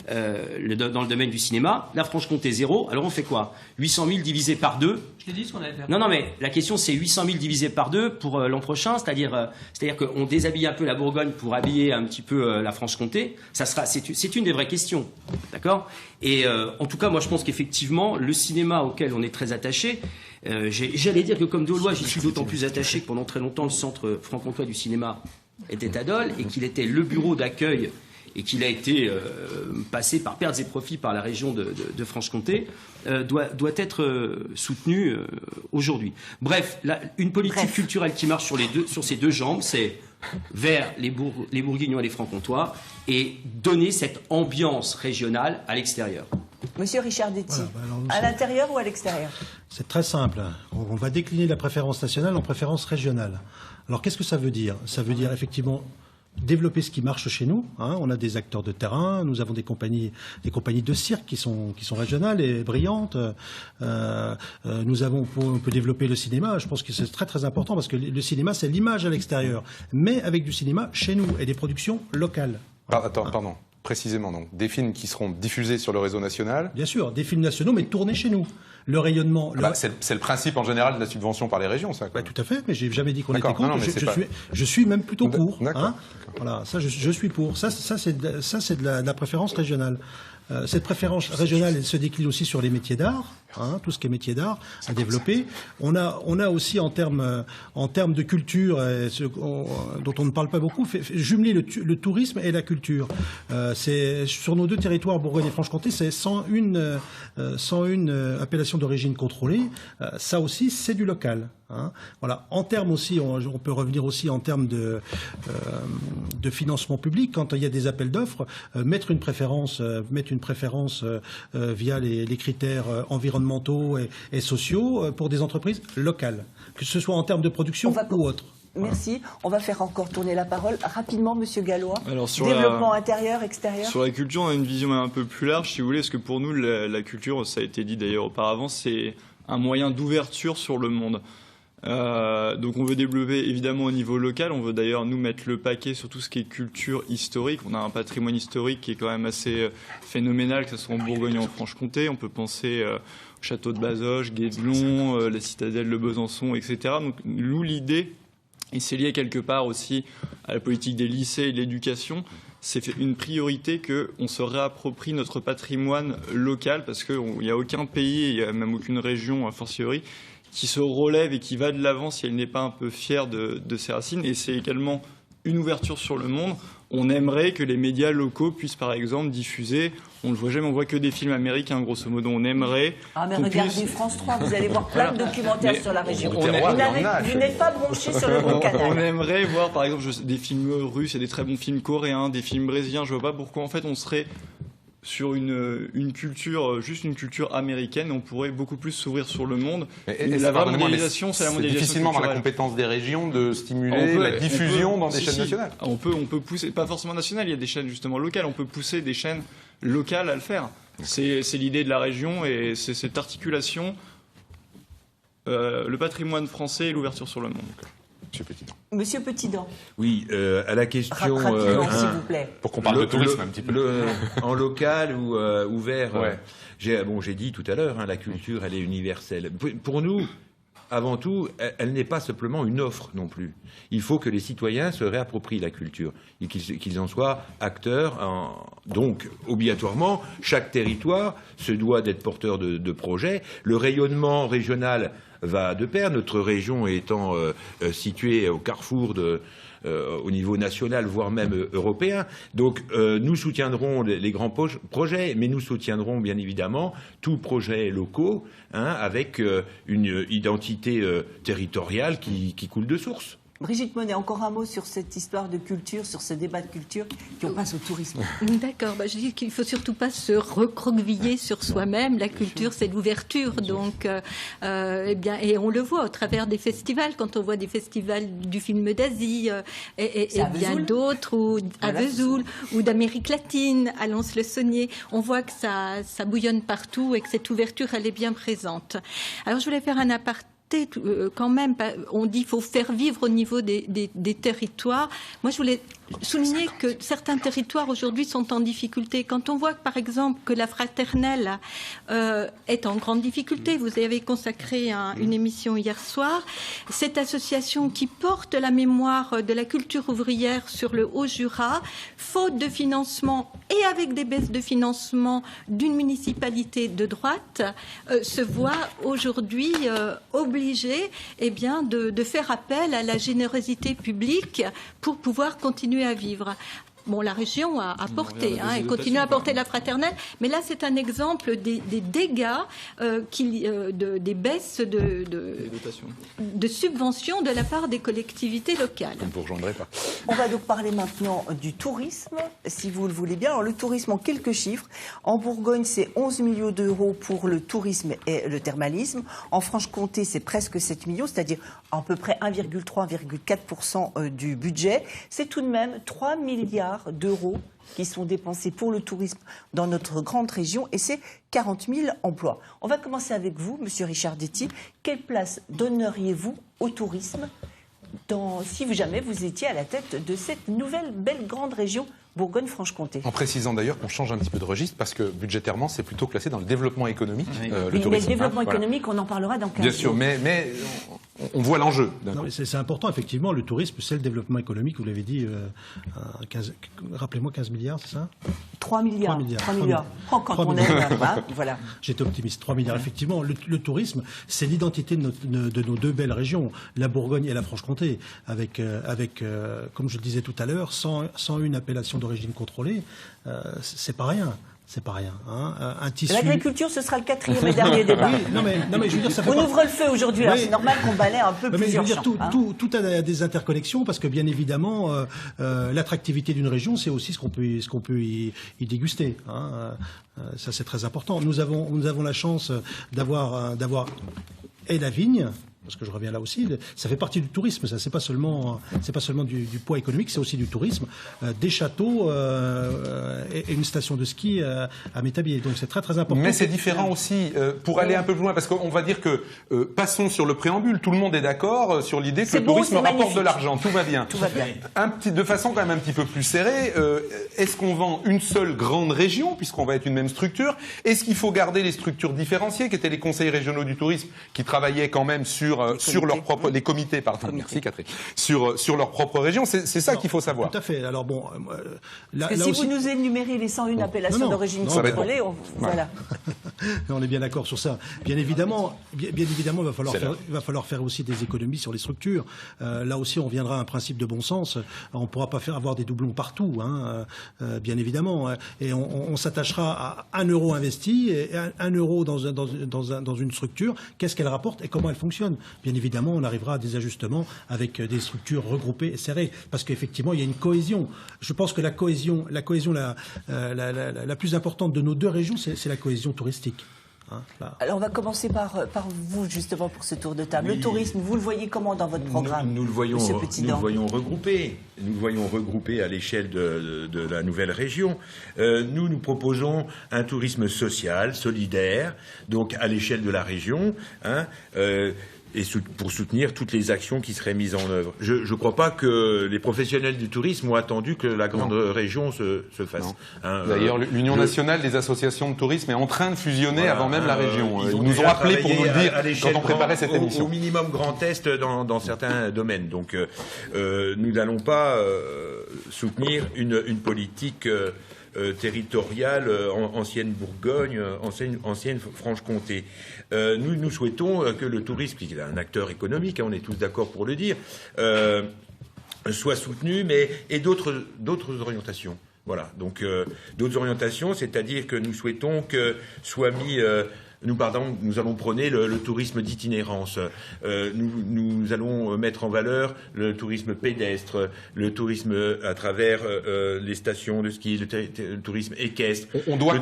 Speaker 5: dans le domaine du cinéma. La Franche-Comté, 0. Alors on fait quoi? 800 000 divisé par 2.
Speaker 3: Je l'ai dit ce qu'on allait faire.
Speaker 5: Non, mais la question c'est 800 000 divisé par 2 pour l'an prochain, c'est-à-dire qu'on déshabille un peu la Bourgogne pour habiller un petit peu la Franche-Comté. C'est une des vraies questions, d'accord? Et en tout cas, moi je pense qu'effectivement, le cinéma auquel on est très attaché, j'allais dire que comme Dolois, j'y suis d'autant plus attaché que pendant très longtemps, le centre franc-comtois du cinéma était à Dole et qu'il était le bureau d'accueil et qu'il a été passé par pertes et profits par la région de Franche-Comté, doit être soutenu aujourd'hui. Bref, une politique culturelle qui marche sur ces deux jambes, c'est vers les Bourguignons et les Franc-Comtois et donner cette ambiance régionale à l'extérieur.
Speaker 2: Monsieur Richard Detty, à l'intérieur ou à l'extérieur?
Speaker 6: C'est très simple. On va décliner la préférence nationale en préférence régionale. Alors qu'est-ce que ça veut dire? Ça veut dire effectivement développer ce qui marche chez nous. Hein. On a des acteurs de terrain, nous avons des compagnies de cirque qui sont régionales et brillantes. On peut développer le cinéma. Je pense que c'est très très important parce que le cinéma c'est l'image à l'extérieur, mais avec du cinéma chez nous et des productions locales.
Speaker 1: Pardon. Précisément, donc, des films qui seront diffusés sur le réseau national.
Speaker 6: Bien sûr, des films nationaux, mais tournés chez nous. Le rayonnement...
Speaker 1: c'est le principe en général de la subvention par les régions, ça.
Speaker 6: Tout à fait, mais j'ai jamais dit qu'on était contre. Je suis même plutôt pour. Hein. Voilà, ça, je suis pour. Ça c'est de la préférence régionale. Cette préférence régionale, elle se décline aussi sur les métiers d'art, tout ce qui est métier d'art à développer. On a aussi en termes de culture, dont on ne parle pas beaucoup, jumeler le tourisme et la culture. C'est sur nos deux territoires, Bourgogne et Franche-Comté, c'est 101 appellations d'origine contrôlée. Ça aussi, c'est du local. Voilà. En termes aussi, on peut revenir aussi en termes de financement public. Quand il y a des appels d'offres, mettre une préférence via les critères environnementaux et sociaux pour des entreprises locales, que ce soit en termes de production ou autre.
Speaker 2: Merci. On va faire encore tourner la parole rapidement, Monsieur Gallois.
Speaker 7: Alors,
Speaker 2: développement intérieur, extérieur.
Speaker 7: Sur la culture, on a une vision un peu plus large, si vous voulez, parce que pour nous, la culture, ça a été dit d'ailleurs auparavant, c'est un moyen d'ouverture sur le monde. Donc on veut développer évidemment au niveau local, on veut d'ailleurs nous mettre le paquet sur tout ce qui est culture historique. On a un patrimoine historique qui est quand même assez phénoménal, que ce soit en Bourgogne ou en Franche-Comté. On peut penser au château de Bazoches, Guédelon, la citadelle de Besançon, etc. Donc nous, l'idée, et c'est lié quelque part aussi à la politique des lycées et de l'éducation, c'est une priorité qu'on se réapproprie notre patrimoine local, parce qu'il n'y a aucun pays, il n'y a même aucune région, a fortiori, qui se relève et qui va de l'avant si elle n'est pas un peu fière de ses racines. Et c'est également une ouverture sur le monde. On aimerait que les médias locaux puissent, par exemple, diffuser. On ne le voit jamais, on voit que des films américains, grosso modo. On aimerait.
Speaker 2: Ah, mais regardez France 3, vous allez voir plein de documentaires sur la région. Vous n'êtes pas branché sur le bon canal.
Speaker 7: On aimerait voir, par exemple, des films russes, il y a des très bons films coréens, des films brésiliens. Je ne vois pas pourquoi, en fait, on serait sur une culture, juste une culture américaine, on pourrait beaucoup plus s'ouvrir sur le monde. La vraie mondialisation, c'est la mondialisation.
Speaker 1: C'est difficilement
Speaker 7: culturelle.
Speaker 1: dans la compétence des régions de stimuler la diffusion dans des chaînes nationales.
Speaker 7: On peut pousser, pas forcément nationales, il y a des chaînes justement locales, on peut pousser des chaînes locales à le faire. C'est l'idée de la région et c'est cette articulation, le patrimoine français et l'ouverture sur le monde.
Speaker 1: Monsieur Petitdent.
Speaker 2: Monsieur Petitdent.
Speaker 8: Oui, à la question...
Speaker 2: Rapidement, s'il vous plaît.
Speaker 1: Pour qu'on parle de tourisme un petit peu.
Speaker 8: En local ou ouvert,
Speaker 1: ouais.
Speaker 8: J'ai dit tout à l'heure, la culture, elle est universelle. Pour nous, avant tout, elle n'est pas simplement une offre non plus. Il faut que les citoyens se réapproprient la culture et qu'ils en soient acteurs. Donc, obligatoirement, chaque territoire se doit d'être porteur de projets. Le rayonnement régional va de pair, notre région étant située au carrefour au niveau national, voire même européen. Donc nous soutiendrons les grands projets, mais nous soutiendrons bien évidemment tous projets locaux avec une identité territoriale qui coule de source.
Speaker 2: Brigitte Monet, encore un mot sur cette histoire de culture, sur ce débat de culture, puis on passe au tourisme.
Speaker 4: D'accord, je dis qu'il ne faut surtout pas se recroqueviller sur soi-même. La culture, c'est l'ouverture, donc, et on le voit au travers des festivals, quand on voit des festivals du film d'Asie et bien d'autres, ou à Vesoul, ou d'Amérique latine, à Lons-le-Saunier, on voit que ça bouillonne partout et que cette ouverture, elle est bien présente. Alors, je voulais faire un aparté. Quand même, on dit qu'il faut faire vivre au niveau des territoires. Moi, je voulais souligner que certains territoires aujourd'hui sont en difficulté. Quand on voit, par exemple, que la Fraternelle est en grande difficulté, vous avez consacré une émission hier soir, cette association qui porte la mémoire de la culture ouvrière sur le Haut-Jura, faute de financement et avec des baisses de financement d'une municipalité de droite, se voit aujourd'hui obligée de faire appel à la générosité publique pour pouvoir continuer à vivre. Bon, la région a porté et continue à porter la Fraternelle, mais là c'est un exemple des dégâts, des baisses de subventions de la part des collectivités locales.
Speaker 1: Vous ne vous rejoindrez pas.
Speaker 2: On va donc parler maintenant du tourisme, si vous le voulez bien. Alors le tourisme en quelques chiffres. En Bourgogne, c'est 11 millions d'euros pour le tourisme et le thermalisme. En Franche-Comté, c'est presque 7 millions, c'est-à-dire à peu près 1,3-1,4% du budget. C'est tout de même 3 milliards d'euros qui sont dépensés pour le tourisme dans notre grande région et c'est 40 000 emplois. On va commencer avec vous, Monsieur Richard Detty. Quelle place donneriez-vous au tourisme si jamais vous étiez à la tête de cette nouvelle belle grande région Bourgogne-Franche-Comté?
Speaker 1: En précisant d'ailleurs qu'on change un petit peu de registre parce que budgétairement c'est plutôt classé dans le développement économique.
Speaker 2: Le tourisme, développement économique, on en parlera dans 15 jours.
Speaker 1: Bien sûr, mais on voit l'enjeu.
Speaker 6: C'est important, effectivement. Le tourisme, c'est le développement économique, vous l'avez dit, rappelez-moi 15 milliards, c'est ça
Speaker 2: 3 milliards. 3 milliards. Oh, quand 3 on milliards. Voilà.
Speaker 6: J'étais optimiste. 3 milliards. Effectivement, le tourisme, c'est l'identité de nos deux belles régions, la Bourgogne et la Franche-Comté, avec comme je le disais tout à l'heure, 101 appellations d'origine contrôlée, c'est pas rien. C'est pas rien. Hein. Un tissu...
Speaker 2: L'agriculture, ce sera le 4e et dernier débat.
Speaker 6: Oui, non mais je veux dire, ça fait
Speaker 2: on ouvre le feu aujourd'hui. Oui. C'est normal qu'on balaie un peu plusieurs champs.
Speaker 6: Tout a des interconnexions parce que bien évidemment, l'attractivité d'une région, c'est aussi ce qu'on peut y déguster. Hein. Ça, c'est très important. Nous avons la chance d'avoir et la vigne. Parce que je reviens là aussi, ça fait partie du tourisme. Ça, c'est pas seulement du poids économique, c'est aussi du tourisme. Des châteaux et une station de ski à Métabier. Donc c'est très très important.
Speaker 1: Mais c'est différent aussi. Pour aller un peu plus loin, parce qu'on va dire que passons sur le préambule. Tout le monde est d'accord sur l'idée que le tourisme rapporte de l'argent. Tout va bien.
Speaker 2: Tout va bien.
Speaker 1: De façon quand même un petit peu plus serrée. Est-ce qu'on vend une seule grande région, puisqu'on va être une même structure? Est-ce qu'il faut garder les structures différenciées, qui étaient les conseils régionaux du tourisme, qui travaillaient quand même sur leur propre, les comités, pardon, merci Catherine, sur leur propre région, c'est ça qu'il faut savoir.
Speaker 6: Tout à fait. Alors bon,
Speaker 2: là si aussi... vous nous énumérez les 101 appellations d'origine contrôlée, voilà.
Speaker 6: On est bien d'accord sur ça. Bien évidemment, il va falloir faire aussi des économies sur les structures. Là aussi, on reviendra à un principe de bon sens. On ne pourra pas avoir des doublons partout, hein, bien évidemment. Et on s'attachera à 1 euro investi et 1 euro dans une structure. Qu'est-ce qu'elle rapporte et comment elle fonctionne? Bien évidemment, on arrivera à des ajustements avec des structures regroupées et serrées, parce qu'effectivement, il y a une cohésion. Je pense que la cohésion la plus importante de nos deux régions, c'est la cohésion touristique. Hein,
Speaker 2: alors on va commencer par vous justement pour ce tour de table. Oui. Le tourisme, vous le voyez comment dans votre programme?
Speaker 8: Nous le voyons regroupé. Nous le voyons regroupé à l'échelle de la nouvelle région. Nous proposons un tourisme social, solidaire, donc à l'échelle de la région. Hein, et pour soutenir toutes les actions qui seraient mises en œuvre. Je ne crois pas que les professionnels du tourisme ont attendu que la grande région se fasse.
Speaker 1: Hein, d'ailleurs, l'Union nationale des associations de tourisme est en train de fusionner avant même la région. Ils nous ont appelé pour nous le dire quand on préparait cette émission.
Speaker 8: Au minimum Grand Est dans certains domaines. Donc nous n'allons pas soutenir une politique territoriale ancienne Bourgogne, ancienne Franche-Comté. Nous souhaitons que le tourisme, qui est un acteur économique, on est tous d'accord pour le dire, soit soutenu, et d'autres orientations. Voilà, donc d'autres orientations, c'est-à-dire que nous souhaitons que soit mis... Nous allons prôner le tourisme d'itinérance. Nous allons mettre en valeur le tourisme pédestre, le tourisme à travers les stations de ski, le tourisme équestre,
Speaker 1: on doit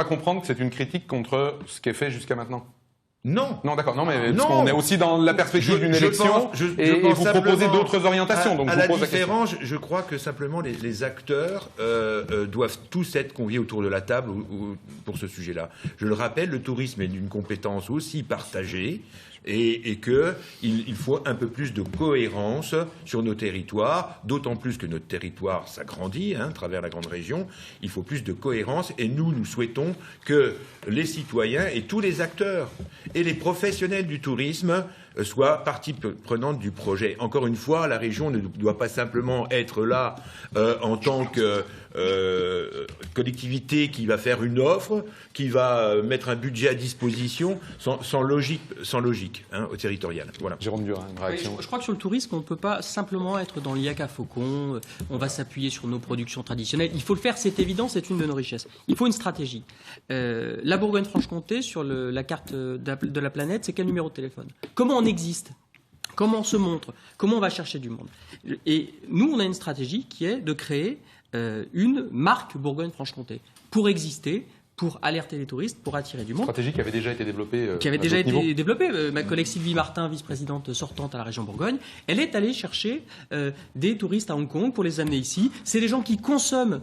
Speaker 1: comprendre que c'est une critique contre ce qui est fait jusqu'à maintenant.
Speaker 8: Non,
Speaker 1: d'accord. Non, mais parce qu'on est aussi dans la perspective d'une élection et vous proposez d'autres orientations. Donc
Speaker 8: à la différence, je crois que simplement les acteurs doivent tous être conviés autour de la table pour ce sujet-là. Je le rappelle, le tourisme est d'une compétence aussi partagée. Et qu'il faut un peu plus de cohérence sur nos territoires, d'autant plus que notre territoire s'agrandit à travers la grande région. Il faut plus de cohérence et nous souhaitons que les citoyens et tous les acteurs et les professionnels du tourisme soient partie prenante du projet. Encore une fois, la région ne doit pas simplement être là en tant que collectivité qui va faire une offre, qui va mettre un budget à disposition sans logique au territorial. Voilà.
Speaker 1: Jérôme Durin, une réaction.
Speaker 3: Je crois que sur le tourisme, on ne peut pas simplement être dans l'IAC à faucon, on va s'appuyer sur nos productions traditionnelles. Il faut le faire, c'est évident, c'est une de nos richesses. Il faut une stratégie. La Bourgogne-Franche-Comté, sur la carte de la planète, c'est quel numéro de téléphone? Comment on existe? Comment on se montre? Comment on va chercher du monde? Et nous, on a une stratégie qui est de créer une marque Bourgogne-Franche-Comté pour exister, pour alerter les touristes, pour attirer du monde.
Speaker 1: Stratégie qui avait déjà été développée.
Speaker 3: Ma collègue Sylvie Martin, vice-présidente sortante à la région Bourgogne, elle est allée chercher des touristes à Hong Kong pour les amener ici. C'est des gens qui consomment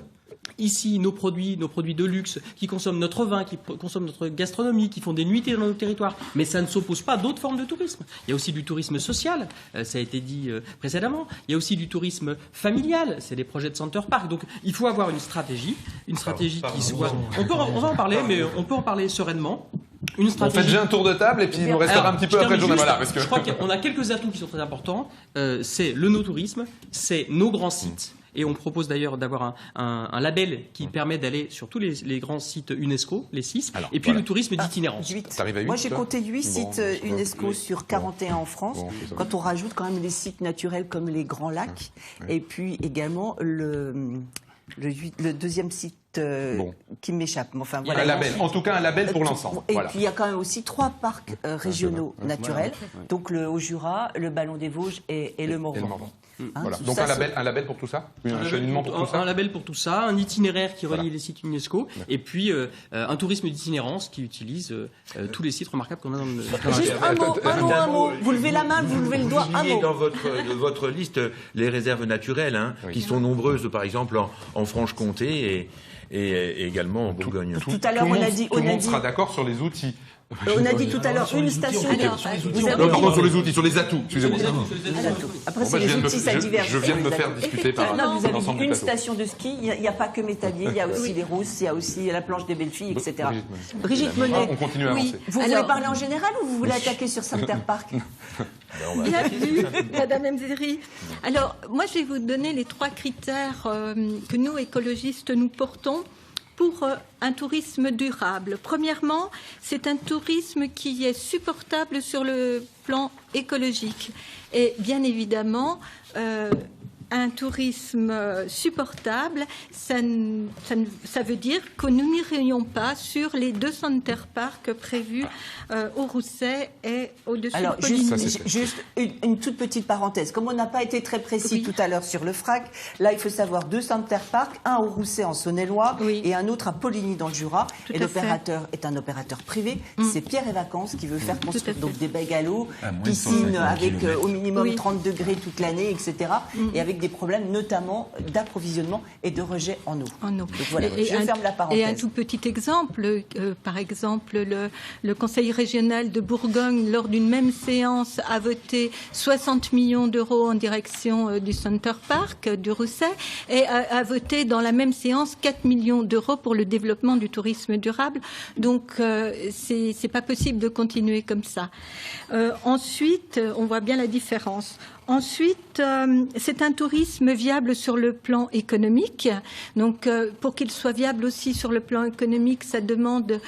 Speaker 3: ici nos produits de luxe, qui consomment notre vin, qui consomment notre gastronomie, qui font des nuitées dans nos territoires. Mais ça ne s'oppose pas à d'autres formes de tourisme. Il y a aussi du tourisme social, ça a été dit précédemment. Il y a aussi du tourisme familial, c'est des projets de Center Park. Donc il faut avoir une stratégie qui soit... On va en parler, mais on peut en parler sereinement. Une
Speaker 1: On
Speaker 3: stratégie.
Speaker 1: fait déjà un tour de table et puis il nous restera
Speaker 3: Alors,
Speaker 1: un petit
Speaker 3: je
Speaker 1: peu après le
Speaker 3: termine
Speaker 1: journal.
Speaker 3: juste,
Speaker 1: Voilà, parce que...
Speaker 3: Je crois qu'on a quelques atouts qui sont très importants. C'est le no-tourisme, c'est nos grands sites. Et on propose d'ailleurs d'avoir un label qui permet d'aller sur tous les grands sites UNESCO, les 6,
Speaker 1: Alors,
Speaker 3: et puis
Speaker 1: voilà.
Speaker 3: le tourisme d'itinérance.
Speaker 2: 8.
Speaker 1: T'arrives à 8,
Speaker 2: Moi, j'ai
Speaker 1: toi
Speaker 2: compté 8 sites UNESCO sur 41 en France.
Speaker 1: Bon, c'est ça.
Speaker 2: Quand on rajoute quand même les sites naturels comme les Grands Lacs, et puis également le deuxième site
Speaker 1: Bon.
Speaker 2: qui m'échappe. Enfin,
Speaker 1: Un
Speaker 2: voilà.
Speaker 1: label, en tout cas un label pour l'ensemble.
Speaker 2: Et
Speaker 1: Voilà.
Speaker 2: puis il y a quand même aussi 3 parcs régionaux naturels, donc le Haut-Jura, le Ballon des Vosges et le Morvan.
Speaker 1: Et le Morvan.
Speaker 2: Hein,
Speaker 1: Voilà.
Speaker 2: tout
Speaker 1: Donc
Speaker 2: ça,
Speaker 1: un label pour tout ça, un cheminement pour tout ça.
Speaker 3: Un label pour tout ça, un itinéraire qui relie les sites UNESCO, et puis un tourisme d'itinérance qui utilise tous les sites remarquables qu'on a dans le
Speaker 2: Juste un mot. Vous levez la main, vous levez le doigt, un
Speaker 8: Vous
Speaker 2: mot.
Speaker 8: dans votre liste les réserves naturelles, hein, qui sont nombreuses, par exemple en Franche-Comté et également en Bourgogne.
Speaker 2: Tout à l'heure, on a dit.
Speaker 1: Tout le monde sera d'accord sur les outils.
Speaker 2: On a dit tout à l'heure une station. Vous avez
Speaker 1: Non,
Speaker 2: dit-
Speaker 1: pardon, sur les outils, sur les atouts, excusez-moi.
Speaker 2: Après,
Speaker 1: Bon,
Speaker 2: c'est
Speaker 1: bah,
Speaker 2: les outils, ça diverge.
Speaker 1: je viens de me faire discuter par
Speaker 2: Non, vous avez dit
Speaker 1: l'ensemble du
Speaker 2: une
Speaker 1: plateau.
Speaker 2: station de ski, il n'y a pas que Métabier, il y a aussi les Rousses, il y a aussi la planche des belles filles, etc. Brigitte Monet,
Speaker 1: On continue à avancer.
Speaker 2: vous voulez parler en général ou vous voulez attaquer sur Center Park?
Speaker 4: Bien vu, Madame Mzeri. Alors, moi, je vais vous donner les 3 critères que nous, écologistes, nous portons pour un tourisme durable. Premièrement, c'est un tourisme qui est supportable sur le plan écologique. Et bien évidemment, un tourisme supportable, ça veut dire que nous n'irions pas sur les 2 center parks prévus au Rousset et au-dessus de
Speaker 2: Alors,
Speaker 4: Poligny.
Speaker 2: juste une toute petite parenthèse. Comme on n'a pas été très précis
Speaker 4: Oui.
Speaker 2: tout à l'heure sur le FRAC, là, il faut savoir 2 center parks, un au Rousset en Saône-et-Loire
Speaker 4: Oui.
Speaker 2: et un autre à Poligny dans le Jura.
Speaker 4: Tout
Speaker 2: Et
Speaker 4: à
Speaker 2: l'opérateur est un opérateur privé. C'est Pierre et Vacances qui veut faire construire
Speaker 4: fait.
Speaker 2: donc des bungalows,
Speaker 9: À moins de
Speaker 2: piscines
Speaker 9: 150
Speaker 2: avec au minimum
Speaker 4: Oui.
Speaker 2: 30 degrés toute l'année, etc. Et avec des problèmes notamment d'approvisionnement et de rejet en eau.
Speaker 4: En eau.
Speaker 2: Donc voilà, je ferme la parenthèse.
Speaker 4: Et un tout petit exemple, par exemple, le Conseil régional de Bourgogne, lors d'une même séance, a voté 60 millions d'euros en direction du Center Park du Rousset et a voté dans la même séance 4 millions d'euros pour le développement du tourisme durable. Donc, c'est pas possible de continuer comme ça. Ensuite, on voit bien la différence. Ensuite, c'est un tourisme viable sur le plan économique. Donc, pour qu'il soit viable aussi sur le plan économique, ça demande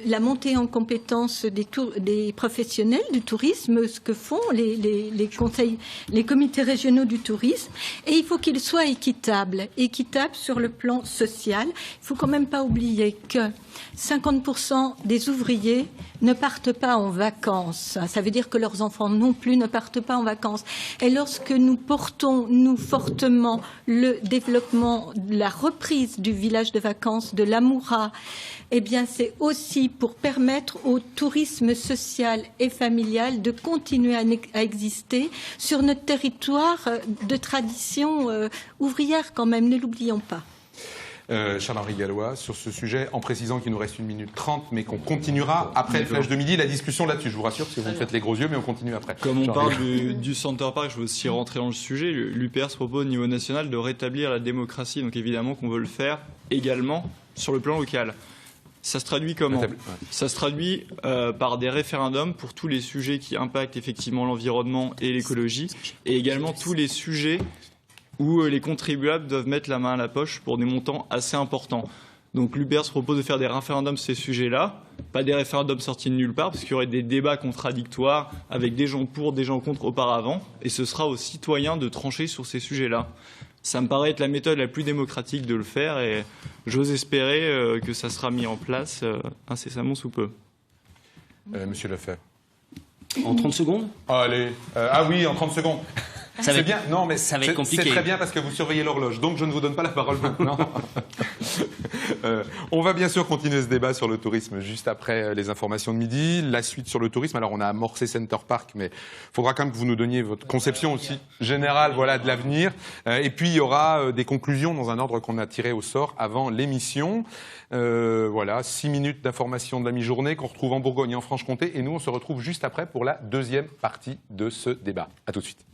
Speaker 4: la montée en compétence des professionnels du tourisme, ce que font les conseils, les comités régionaux du tourisme. Et il faut qu'il soit équitable sur le plan social. Il faut quand même pas oublier que 50% des ouvriers ne partent pas en vacances. Ça veut dire que leurs enfants non plus ne partent pas en vacances. Et lorsque nous portons, nous, fortement le développement, la reprise du village de vacances de l'Amoura, eh bien, c'est aussi pour permettre au tourisme social et familial de continuer à exister sur notre territoire de tradition ouvrière quand même, ne l'oublions pas.
Speaker 1: Charles-Henri Gallois, sur ce sujet, en précisant qu'il nous reste 1 minute 30, mais qu'on continuera après le flash de midi, la discussion là-dessus. Je vous rassure, parce que vous me faites les gros yeux, mais on continue après.
Speaker 7: Comme on
Speaker 1: Charles-Henri.
Speaker 7: parle du Center Park, je veux aussi rentrer dans le sujet. L'UPR se propose au niveau national de rétablir la démocratie. Donc évidemment qu'on veut le faire également sur le plan local. Ça se traduit comment ? Ça se traduit par des référendums pour tous les sujets qui impactent effectivement l'environnement et l'écologie, et également tous les sujets où les contribuables doivent mettre la main à la poche pour des montants assez importants. Donc l'UPR se propose de faire des référendums sur ces sujets-là, pas des référendums sortis de nulle part, parce qu'il y aurait des débats contradictoires avec des gens pour, des gens contre auparavant, et ce sera aux citoyens de trancher sur ces sujets-là. Ça me paraît être la méthode la plus démocratique de le faire, et j'ose espérer que ça sera mis en place incessamment sous peu.
Speaker 1: Monsieur Lefebvre.
Speaker 5: En 30 secondes ?
Speaker 1: Allez. Ah oui, en 30 secondes.
Speaker 5: Ça va
Speaker 1: C'est
Speaker 5: être-
Speaker 1: bien, non, mais
Speaker 5: ça va être
Speaker 1: c'est
Speaker 5: compliqué.
Speaker 1: très bien parce que vous surveillez l'horloge, donc je ne vous donne pas la parole maintenant. On va bien sûr continuer ce débat sur le tourisme juste après les informations de midi. La suite sur le tourisme, alors on a amorcé Center Park, mais il faudra quand même que vous nous donniez votre conception aussi générale voilà, de l'avenir. Et puis il y aura des conclusions dans un ordre qu'on a tiré au sort avant l'émission. Voilà, 6 minutes d'information de la mi-journée qu'on retrouve en Bourgogne et en Franche-Comté. Et nous, on se retrouve juste après pour la deuxième partie de ce débat. À tout de suite.